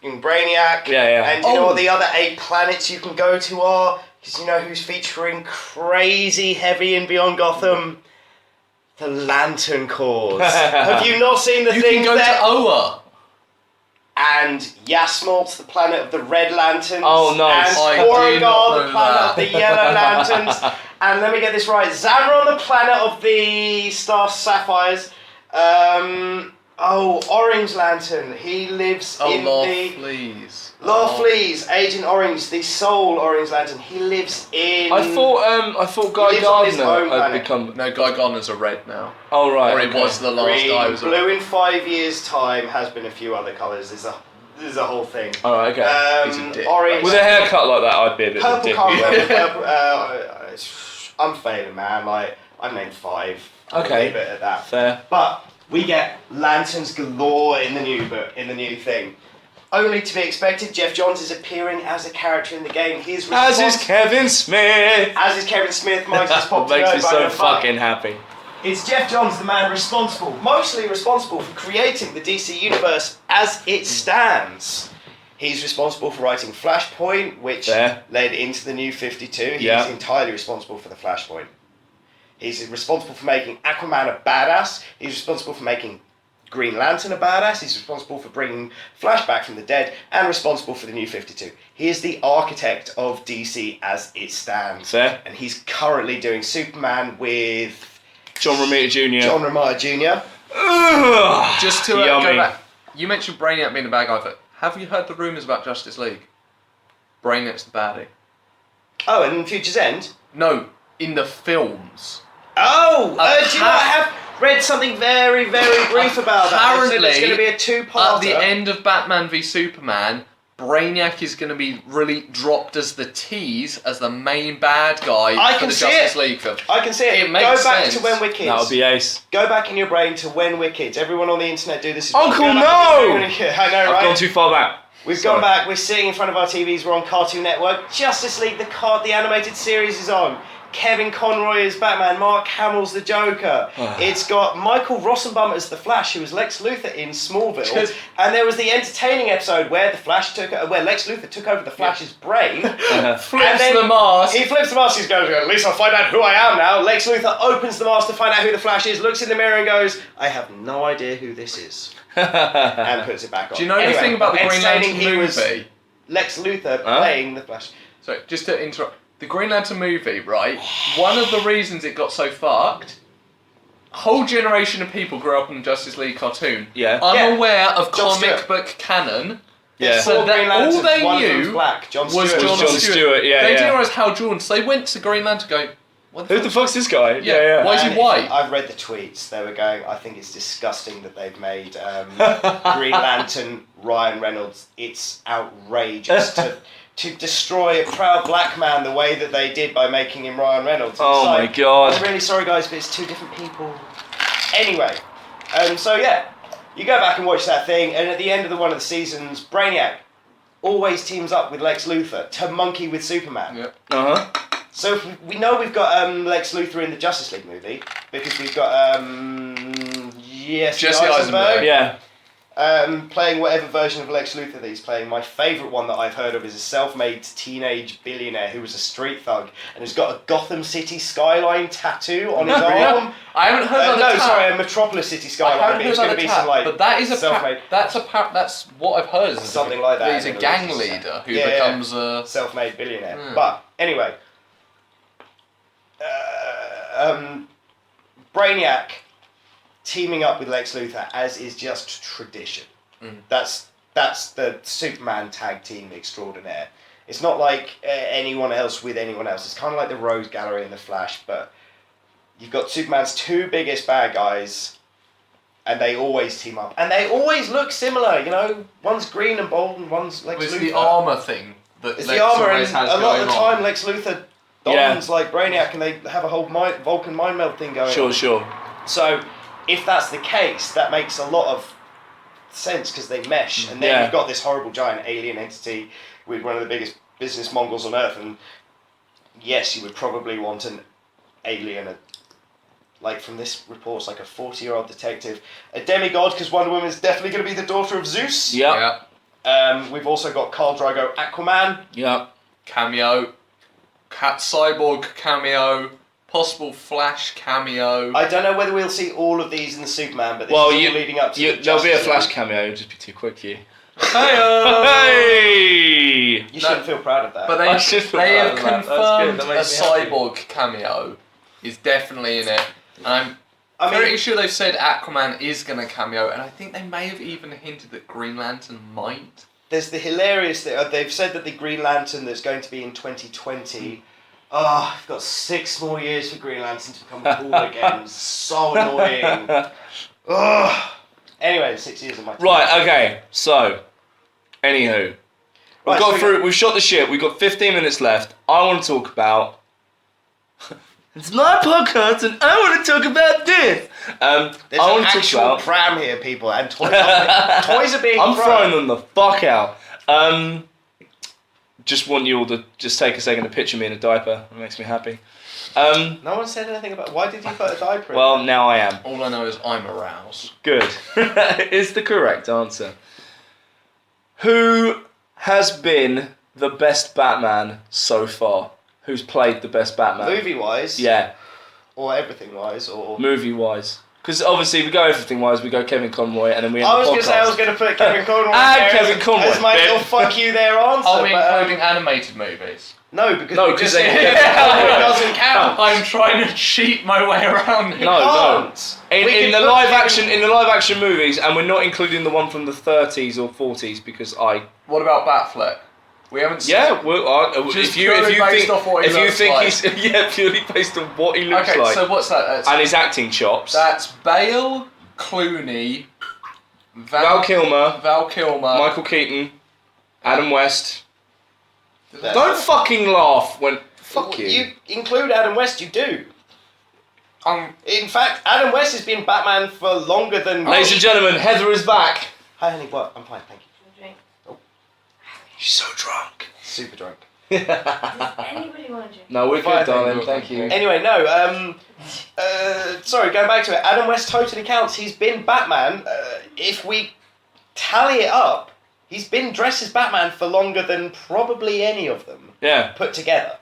Brainiac. Yeah. And you know what the other 8 planets you can go to are? Because you know who's featuring crazy heavy in Beyond Gotham? The Lantern Corps. Have you not seen the You things can go there? to Oa. And Yasmalt's the planet of the Red Lanterns. Oh, nice. And I Koragar, did not the know planet that. of the Yellow Lanterns. And let me get this right, Zamron, the planet of the Star Sapphires. Orange Lantern. He lives in the... Please. Larfleeze, Agent Orange, the sole Orange Lantern. He lives in... I thought Guy lives on his Gardner own had planet. become... No, Guy Gardner's a red now. Oh, right. Or he okay. was the last green, guy. Was blue in 5 years' time, has been a few other colours. There's a whole thing. All right, okay. He's a dick, Orange. With a haircut like that, I'd be a bit of a Purple dick. can't go with purple. I'm failing, man. Like, I named 5. I'll Okay. leave it at that. Fair. But we get lanterns galore in the new thing. Only to be expected. Jeff Johns is appearing as a character in the game. He's As is Kevin Smith. As is Kevin Smith. Mike's just popped Makes it me over, so but fucking happy. It's Jeff Johns, the man mostly responsible for creating the DC universe as it stands. He's responsible for writing Flashpoint, which led into the New 52. He's entirely responsible for the Flashpoint. He's responsible for making Aquaman a badass. He's responsible for making Green Lantern a badass. He's responsible for bringing Flash back from the dead, and responsible for the New 52. He is the architect of DC as it stands. Fair. And he's currently doing Superman with John Romita Jr. John Romita Jr. Ugh, Just to yummy. go back, you mentioned Brainiac being the bad guy, but have you heard the rumours about Justice League? Brainiac's the baddie. Oh, and Future's End? No, in the films. Oh! do you know, I have read something very, very brief about that. They said it's going to be a 2-parter. At the end of Batman v Superman, Brainiac is going to be really dropped as the tease, as the main bad guy for the Justice League film. I can see it. It makes Go back sense. to when we're kids. That would be ace. Go back in your brain to when we're kids. Everyone on the internet do this. Uncle, Go back no! I know, I've right? gone too far back. We've gone back. We're sitting in front of our TVs. We're on Cartoon Network. Justice League, the animated series is on. Kevin Conroy is Batman. Mark Hamill's the Joker. It's got Michael Rosenbaum as the Flash, who was Lex Luthor in Smallville. And there was the entertaining episode where where Lex Luthor took over the Flash's brain. Flips the mask. He flips the mask. He goes, "At least I'll find out who I am now." Lex Luthor opens the mask to find out who the Flash is. Looks in the mirror and goes, "I have no idea who this is," and puts it back on. Do you know anything about the Green Lantern he was movie? Lex Luthor playing the Flash. So, just to interrupt, the Green Lantern movie, right? One of the reasons it got so fucked, a whole generation of people grew up on the Justice League cartoon, unaware of John comic Stewart. book canon. Yeah. So that Green all Lanterns, they one of knew them's black. John was Stewart. John Stewart. Yeah, They yeah. didn't realise how Jordan. So they went to Green Lantern going, Who the fuck's this guy? Yeah. Why is he And white? I've read the tweets. They were going, I think it's disgusting that they've made Green Lantern Ryan Reynolds. It's outrageous to destroy a proud black man the way that they did by making him Ryan Reynolds. It's Oh my like, God. I'm really sorry, guys, but it's 2 different people. Anyway, so yeah, you go back and watch that thing, and at the end of one of the seasons, Brainiac always teams up with Lex Luthor to monkey with Superman. Yeah. So we know we've got Lex Luthor in the Justice League movie because we've got Jesse Eisenberg. Yeah. Playing whatever version of Lex Luthor that he's playing. My favourite one that I've heard of is a self-made teenage billionaire who was a street thug and has got a Gotham City skyline tattoo on his arm. I haven't heard that. Sorry, a Metropolis City skyline. But it's going to be some like but that is self-made. That's what I've heard. Is Something like that. He's a gang leader who Yeah, becomes a self-made billionaire. But anyway, Brainiac teaming up with Lex Luthor, as is just tradition. That's the Superman tag team extraordinaire. It's not like anyone else with anyone else. It's kind of like the Rose Gallery in The Flash, but you've got Superman's 2 biggest bad guys, and they always team up. And they always look similar, you know? One's green and bold, and one's Lex Luthor. It's the armour thing that It's Lex the armour, and always has a lot of the going on. time Lex Luthor Don's like Brainiac, and they have a whole Vulcan mind meld thing going on. Sure. So, if that's the case, that makes a lot of sense because they mesh, and then you've got this horrible giant alien entity with one of the biggest business mongrels on Earth, and yes, you would probably want an alien, like from this report's like a 40-year-old detective, a demigod, because Wonder Woman's definitely going to be the daughter of Zeus. Yeah. We've also got Khal Drogo Aquaman. Yeah. Cameo. Cat Cyborg cameo. Possible Flash cameo. I don't know whether we'll see all of these in the Superman, but this is all leading up to there'll be a Flash cameo, it'll just be too quick, you. Hey! You shouldn't feel proud of that. But I should feel they proud have of that. That's good. confirmed That a makes me happy. Cyborg cameo is definitely in it. And I'm pretty sure they've said Aquaman is going to cameo, and I think they may have even hinted that Green Lantern might. There's the hilarious thing. They've said that the Green Lantern that's going to be in 2020. Oh, I've got 6 more years for Green Lantern to become cool again. So annoying. Ugh. Anyway, 6 years of my time. Right, okay, so, anywho. We've shot the shit, we've got 15 minutes left. I want to talk about... It's my podcast and I want to talk about this! There's an actual pram here, people, and toys are being I'm thrown. throwing them the fuck out. Just want you all to just take a second to picture me in a diaper. It makes me happy. No one said anything about... Why did you put a diaper in? Well, now I am. All I know is I'm aroused. Good. Is the correct answer. Who has been the best Batman so far? Who's played the best Batman? Movie-wise? Yeah. Or everything-wise? Or Movie-wise. Because obviously we go everything-wise, we go Kevin Conroy, and then we end I the was going to say I was podcast. going to put Kevin Conroy And there Kevin Conroy. as my little fuck you there answer. Are we but, including animated movies? No, because No, we 'cause just they- said Kevin Conroy doesn't count. I'm trying to cheat my way around here. No. Can't. In We the can put live Kevin- action movies, and we're not including the one from the 30s or 40s because What about Batfleck? We haven't seen Yeah, well, Just if you purely based think off what he looks like. he's purely based on what he looks Okay, like so what's that? and his acting chops. That's Bale, Clooney, Val Kilmer, Michael Michael Keaton, Adam West. That's- Don't fucking laugh when fuck you. You include Adam West, you do. In fact, Adam West has been Batman for longer than... Ladies and gentlemen, Heather is back. Hi, honey. What? I'm fine, thank you. She's so drunk. Super drunk. Does anybody want to drink? No, we're Fine, good, darling. thank Thank you. you. Anyway, no. Sorry, going back to it. Adam West totally counts. He's been Batman. If we tally it up, he's been dressed as Batman for longer than probably any of them Yeah. put together.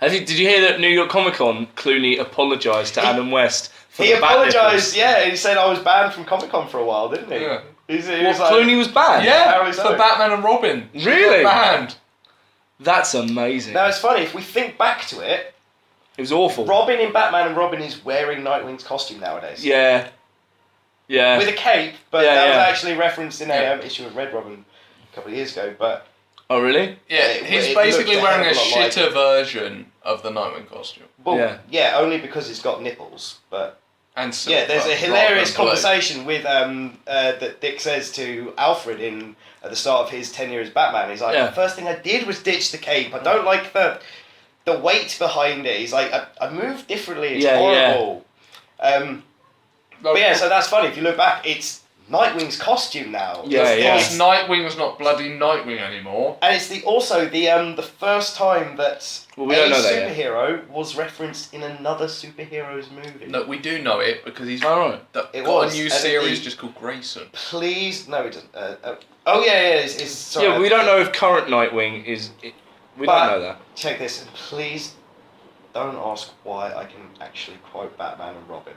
Did you hear that New York Comic Con, Clooney apologised to Adam West for He the bat apologised. nipples? Yeah, he said I was banned from Comic Con for a while, didn't he? Yeah. He was What, like, Clooney was banned? Yeah, Apparently so. for Batman and Robin. Really? Banned. That's amazing. Now it's funny if we think back to it. It was awful. Robin in Batman and Robin is wearing Nightwing's costume nowadays. Yeah. Yeah. With a cape, but Yeah, that was yeah. actually referenced in Yeah. a issue of Red Robin a couple of years ago. But Oh, really? Yeah, It he's looked basically a wearing hell a of a lot like shitter it. version of the Nightwing costume. well, Yeah. only because it's got nipples. But And yeah, there's a silver, hilarious rather than blue. conversation with that Dick says to Alfred at the start of his tenure as Batman. He's like, Yeah. the first thing I did was ditch the cape. I don't like the weight behind it. He's like, I move differently. It's Yeah, yeah. horrible. But yeah, so that's funny. If you look back, it's Nightwing's costume now. Yeah, Of yeah. course, Nightwing's not bloody Nightwing anymore. And it's also the first time that Well, we don't a know that yet. superhero was referenced in another superhero's movie. No, we do know it because he's Alright. It got was, a new and series it- just called Grayson. Please, no, it doesn't. Oh yeah, it's sorry. Yeah, we don't know if current Nightwing is... We But- don't know that. Check this, and please don't ask why I can actually quote Batman and Robin.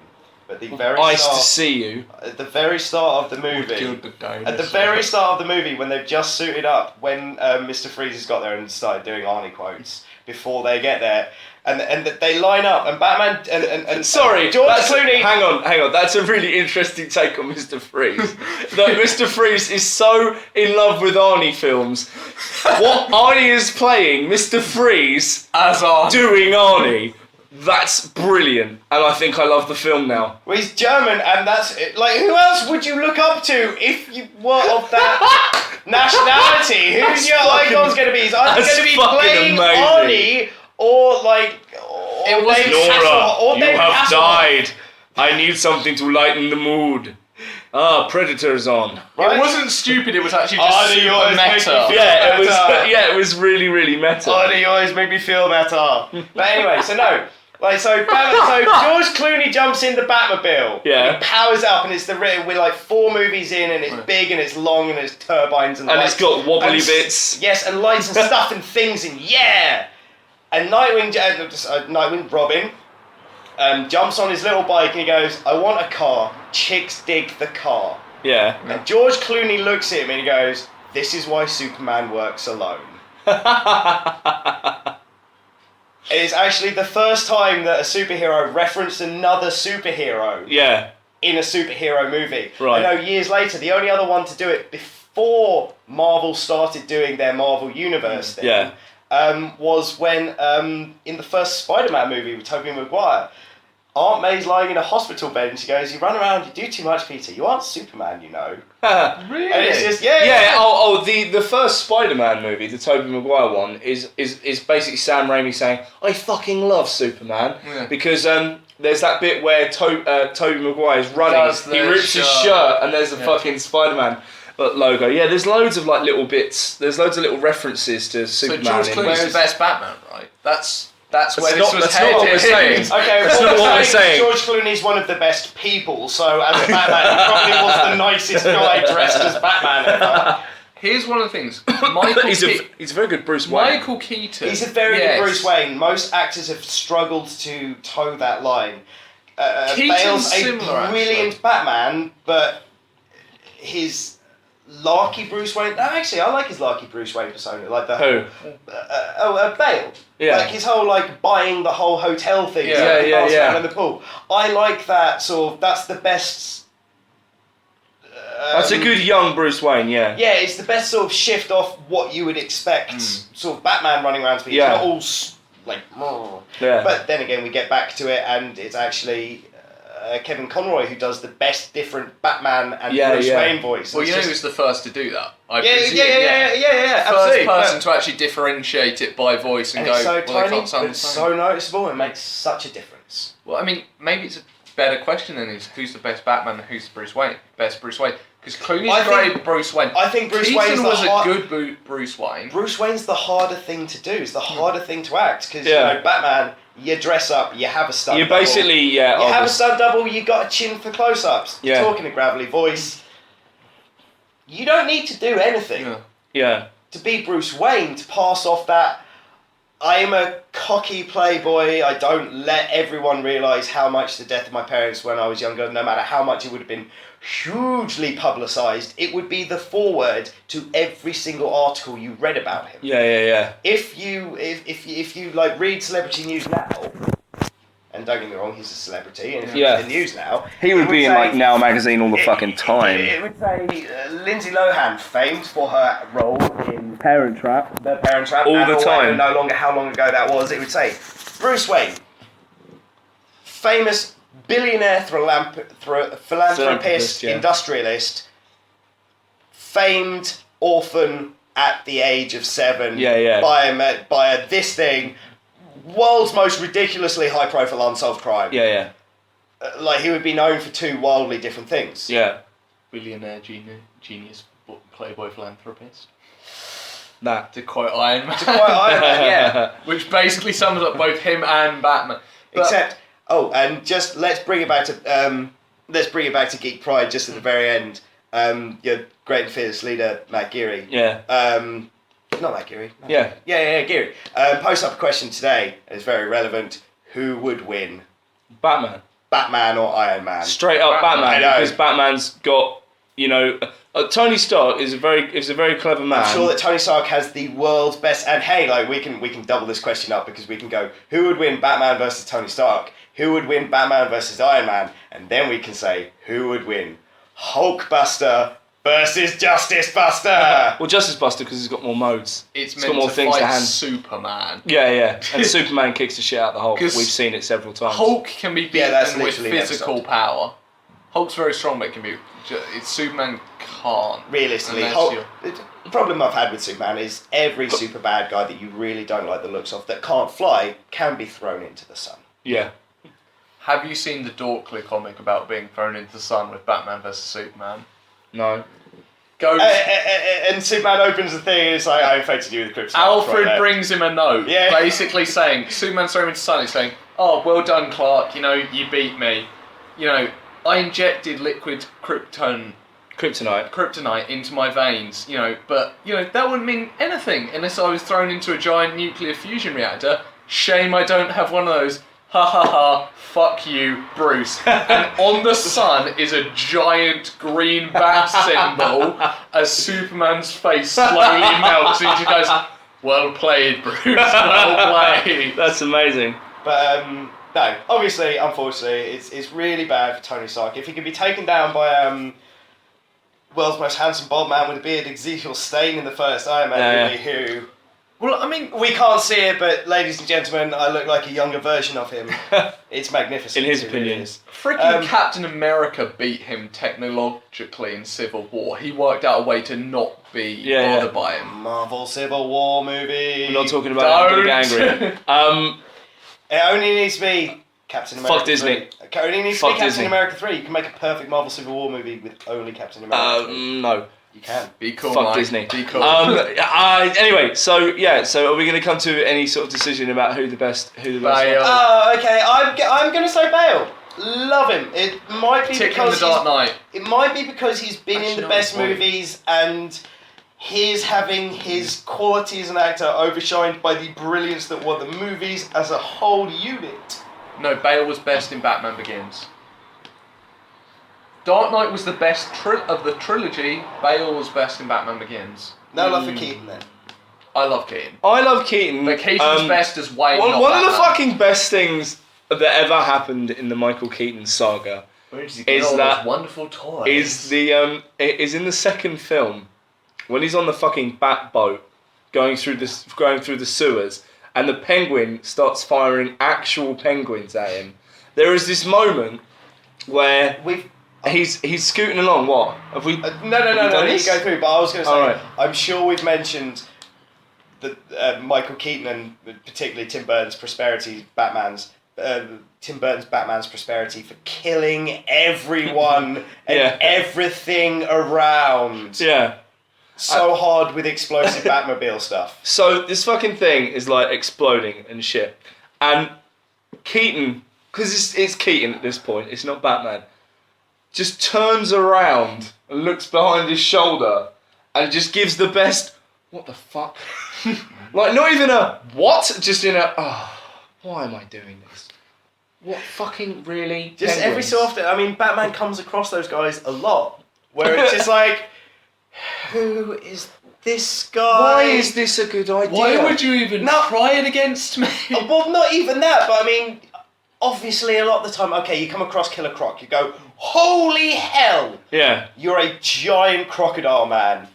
But the very Nice to start, see you. at the very start of the movie, Killed the dinosaur. at the very start of the movie, when they've just suited up, when Mr. Freeze has got there and started doing Arnie quotes before they get there, and they line up, and Batman and Sorry, George that's- Clooney. Hang on. That's a really interesting take on Mr. Freeze. That Mr. Freeze is so in love with Arnie films. What Arnie is playing, Mr. Freeze As our doing Arnie. That's brilliant, and I think I love the film now. Well, he's German, and that's it. Like, who else would you look up to if you were of that nationality? Who's That's your fucking- icon's going to be? He's either that's going to be fucking playing amazing. Arnie or like, It was David Hasselhoff, or David Hasselhoff. I need something to lighten the mood. Predator's on. Right? It wasn't stupid. It was actually just super meta. Yeah, it was. Yeah, it was really, really meta. Oh, you always make me feel better. But anyway, so no. So George Clooney jumps in the Batmobile. Yeah. And he powers up, and it's we're like 4 movies in, and it's big, and it's long, and there's turbines and lights. It's got wobbly and bits. Yes, and lights and stuff and things, and yeah. And Nightwing Robin jumps on his little bike, and he goes, "I want a car. Chicks dig the car." Yeah. And George Clooney looks at him, and he goes, "This is why Superman works alone." It is actually the first time that a superhero referenced another superhero Yeah. in a superhero movie. Right. I know years later, the only other one to do it before Marvel started doing their Marvel Universe thing Yeah. was when, in the first Spider-Man movie with Tobey Maguire, Aunt May's lying in a hospital bed and she goes, "You run around, you do too much, Peter. You aren't Superman, you know." Really? And it's just, The first Spider-Man movie, the Tobey Maguire one, is basically Sam Raimi saying, "I fucking love Superman," because there's that bit where Tobey Maguire's running, he rips his shirt, and there's a fucking Spider-Man logo. Yeah, there's loads of like little bits. There's loads of little references to Superman. So George in Clooney's this. the best Batman, right? That's where not- this was that's not what we're headed. saying. Okay, That's well, not what we're saying. George Clooney's one of the best people, so as a Batman, he probably was the nicest guy dressed as Batman ever. Here's one of the things. Michael He's a very good Bruce Wayne. Michael Keaton. He's a very good Bruce Wayne. Most actors have struggled to toe that line. Keaton's Bale's a similar, brilliant actually. Batman, but his larky Bruce Wayne... No, actually, I like his larky Bruce Wayne persona. Like the Who? Bale. Yeah. Like his whole, like, buying the whole hotel thing. Yeah, so he yeah, passes yeah. around in the pool. I like that sort of... That's the best... That's a good young Bruce Wayne. Yeah. Yeah, it's the best sort of shift off what you would expect sort of Batman running around to be. Yeah. It's not all like... Yeah. But then again, we get back to it, and it's actually Kevin Conroy who does the best different Batman and Bruce Wayne voice. Well, It's you know just- who's the first to do that? I Yeah, presume, yeah, First absolutely. person to actually differentiate it by voice and, And go, it's so well, they tiny, can't sound but the it's same. so noticeable and makes such a difference. Well, I mean, maybe it's a better question than is who's the best Batman and who's Bruce Wayne? Best Bruce Wayne. Because Clooney's great Bruce Wayne. I think Bruce Keaton Wayne's was the a good Bruce Wayne. Bruce Wayne's the harder thing to do. It's the harder thing to act because Yeah. you know Batman. You dress up. You have a stunt. You double. basically You have a stunt double. You got a chin for close-ups. Yeah. You're talking a gravelly voice. You don't need to do anything Yeah. to be Bruce Wayne to pass off that. I am a cocky playboy. I don't let everyone realise how much the death of my parents when I was younger, no matter how much it would have been hugely publicised, it would be the foreword to every single article you read about him. Yeah. If you like read celebrity news now, and don't get me wrong, he's a celebrity, and if you read the news now, He would it be in say- like Now magazine all the fucking time. It would say Lindsay Lohan, famed for her role in Parent Trap. The Parent Trap, All and the time. No longer how long ago that was. It would say Bruce Wayne, famous billionaire philanthropist, Philanthropist, yeah. industrialist, famed orphan at the age of 7 Yeah. by this thing, world's most ridiculously high-profile unsolved crime. Yeah. Like he would be known for 2 wildly different things. Yeah. Billionaire, genius, playboy, philanthropist. That. To quote Iron Man. Quite Iron Man, yeah. Which basically sums up both him and Batman. But Except, and just let's bring it back to Geek Pride just at the very end. Your great and fearless leader, Matt Geary. Yeah. Not Matt Geary. Yeah. Yeah, Geary. Posted up a question today, and it's very relevant. Who would win, Batman or Iron Man? Straight up I Batman, know. because Batman's got, Tony Stark is a very clever man. I'm sure that Tony Stark has the world's best. And hey, like we can double this question up because we can go, who would win Batman versus Tony Stark? Who would win Batman versus Iron Man? And then we can say, who would win Hulkbuster versus Justice Buster? Well, Justice Buster because he's got more modes. it's got meant more to things to fight hand. Superman. Yeah. And Superman kicks the shit out of the Hulk. We've 'Cause seen it several times. Hulk can be beaten that's with literally an physical episode. power. Hulk's very strong, but it can be. It's Superman can't. Realistically, Unless Hulk. you're- The problem I've had with Superman is every super bad guy that you really don't like the looks of that can't fly can be thrown into the sun. Yeah. Have you seen the Dorkly comic about being thrown into the sun with Batman vs Superman? No. Go. And Superman opens the thing and it's like, I infected you with kryptonite. Alfred right brings him a note, basically saying, Superman's thrown into the sun, he's saying, oh, well done, Clark, you know, you beat me. You know, I injected liquid kryptonite into my veins, you know, but, you know, that wouldn't mean anything unless I was thrown into a giant nuclear fusion reactor. Shame I don't have one of those. Ha ha ha, fuck you, Bruce. And on the sun is a giant green bat symbol as Superman's face slowly melts and he just goes, well played, Bruce, well played. That's amazing. But, no, obviously, unfortunately, it's really bad for Tony Stark. If he could be taken down by world's most handsome bald man with a beard, Ezekiel Stane in the first Iron Man movie, who... Well, I mean... We can't see it, but ladies and gentlemen, I look like a younger version of him. It's magnificent. In his opinion. Freaking Captain America beat him technologically in Civil War. He worked out a way to not be bothered by him. Marvel Civil War movie. We're not talking about getting angry. It only needs to be Captain America. Fuck Disney. It only needs to be Captain America 3. You can make a perfect Marvel Civil War movie with only Captain America 3. No. You can. Be cool, Fuck Mike. Disney. Be cool. Anyway, so are we going to come to any sort of decision about who the best? Bale. Oh, okay. I'm going to say Bale. Love him. It might be because the Dark Knight. It might be because he's been in the best movies and he's having his quality as an actor overshined by the brilliance that were the movies as a whole unit. No, Bale was best in Batman Begins. Dark Knight was the best of the trilogy. Bale was best in Batman Begins. No love for Keaton then. I love Keaton. I love Keaton. But Keaton's best as Wayne. One not of Batman. the fucking best things that ever happened in the Michael Keaton saga Where does he get all those wonderful toys? is in the second film when he's on the fucking bat boat going through the sewers and the Penguin starts firing actual penguins at him. There is this moment where he's scooting along. What have we? No. You go through. But I was going to say, right. I'm sure we've mentioned that Michael Keaton and particularly Tim Burton's Batman's prosperity for killing everyone and everything around. Yeah. So hard with explosive Batmobile stuff. So this fucking thing is like exploding and shit, and Keaton, because it's Keaton at this point, it's not Batman, just turns around and looks behind his shoulder and just gives the best, what the fuck? Like, not even a, what? Just in a, why am I doing this? What fucking, really? Just Penguins? every so often, I mean, Batman comes across those guys a lot, where it's just like, who is this guy? Why is this a good idea? Why would you even try it against me? Well, not even that, but I mean, obviously a lot of the time, okay, you come across Killer Croc, you go, holy hell! Yeah. You're a giant crocodile man.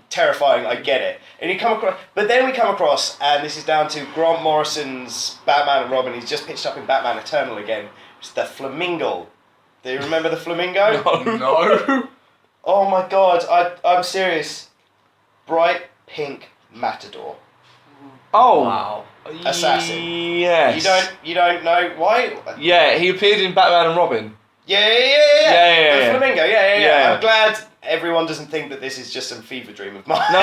Terrifying, I get it. And you come across, but then we come across, and this is down to Grant Morrison's Batman and Robin. He's just pitched up in Batman Eternal again. It's the Flamingo. Do you remember the Flamingo? No. Oh my god, I'm serious. Bright pink matador. Oh. Wow. Assassin. Yes. You don't know why? Yeah, he appeared in Batman and Robin. Yeah. Yeah. The Flamingo, yeah. Yeah. I'm glad everyone doesn't think that this is just some fever dream of mine. No,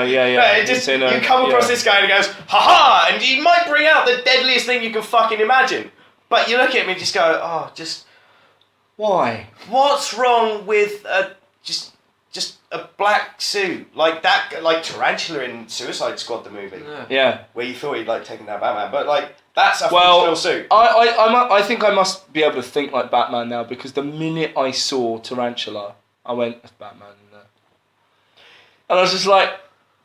yeah. No, it just, you come across this guy and he goes, ha-ha, and he might bring out the deadliest thing you can fucking imagine. But you look at him and just go, Why? what's wrong with just a black suit like that, like Tarantula in Suicide Squad, the movie, Yeah. where you thought he'd like taken down Batman, but like that's a functional suit. I think I must be able to think like Batman now, because the minute I saw Tarantula, I went, that's Batman in there. And I was just like,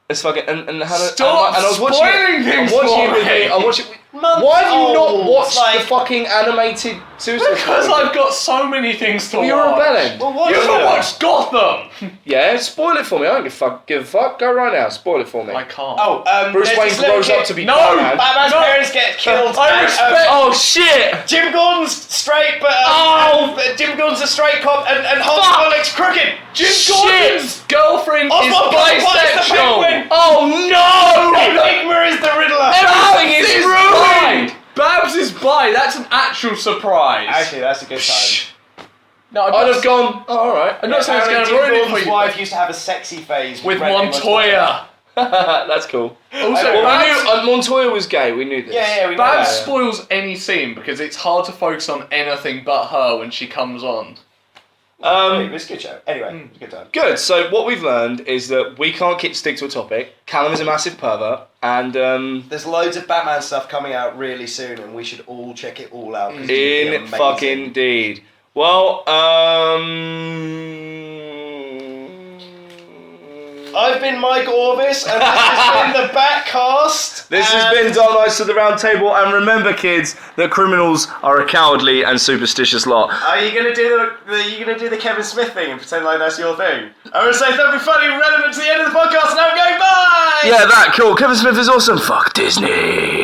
it's fucking, and how Stop and I was watching spoiling things I'm watching it for with me. I watch it with, month Why have you not old. watched Like, the fucking animated Suicide Because Squad? I've got so many things to Well, watch. you're rebelling. well, what You is haven't it? watched Gotham! Yeah, spoil it for me. I don't give a fuck. Go right now. Spoil it for me. I can't. Bruce there's Wayne this little grows kid- up to be No! Batman. Batman's No. parents get killed. I and, respect- Oh shit! Jim Gordon's straight, but Jim Gordon's a straight cop, and Hans Fuck! Bollick's crooked. Jim Shit! Gordon's girlfriend is Oswald Cobblepot is the bisexual! Penguin. Oh no! Enigma is the Riddler. Everything is Babs ruined! Babs is bi, that's an actual surprise. Actually, that's a good time. No, I'd have gone. Oh, all right. I'm not saying it's going to Jim ruin it for Gordon's you. wife used to have a sexy phase With Renee Montoya. That's cool. Also, Well, Babs, we knew Montoya was gay. We knew this. Yeah, we know Babs that. spoils any scene because it's hard to focus on anything but her when she comes on. It was a good show. Anyway, it was a good time. Good. So what we've learned is that we can't stick to a topic. Callum is a massive pervert, and There's loads of Batman stuff coming out really soon, and we should all check it all out. 'cause it's gonna be in amazing. fucking indeed. Well, I've been Mike Orvis, and this has been the Batcast. this has been Dark Knights to the Round Table, and remember, kids, that criminals are a cowardly and superstitious lot. Are you gonna do the Kevin Smith thing and pretend like that's your thing? I would say that'd be funny, relevant to the end of the podcast, and I'm going bye. Yeah, that cool. Kevin Smith is awesome. Fuck Disney.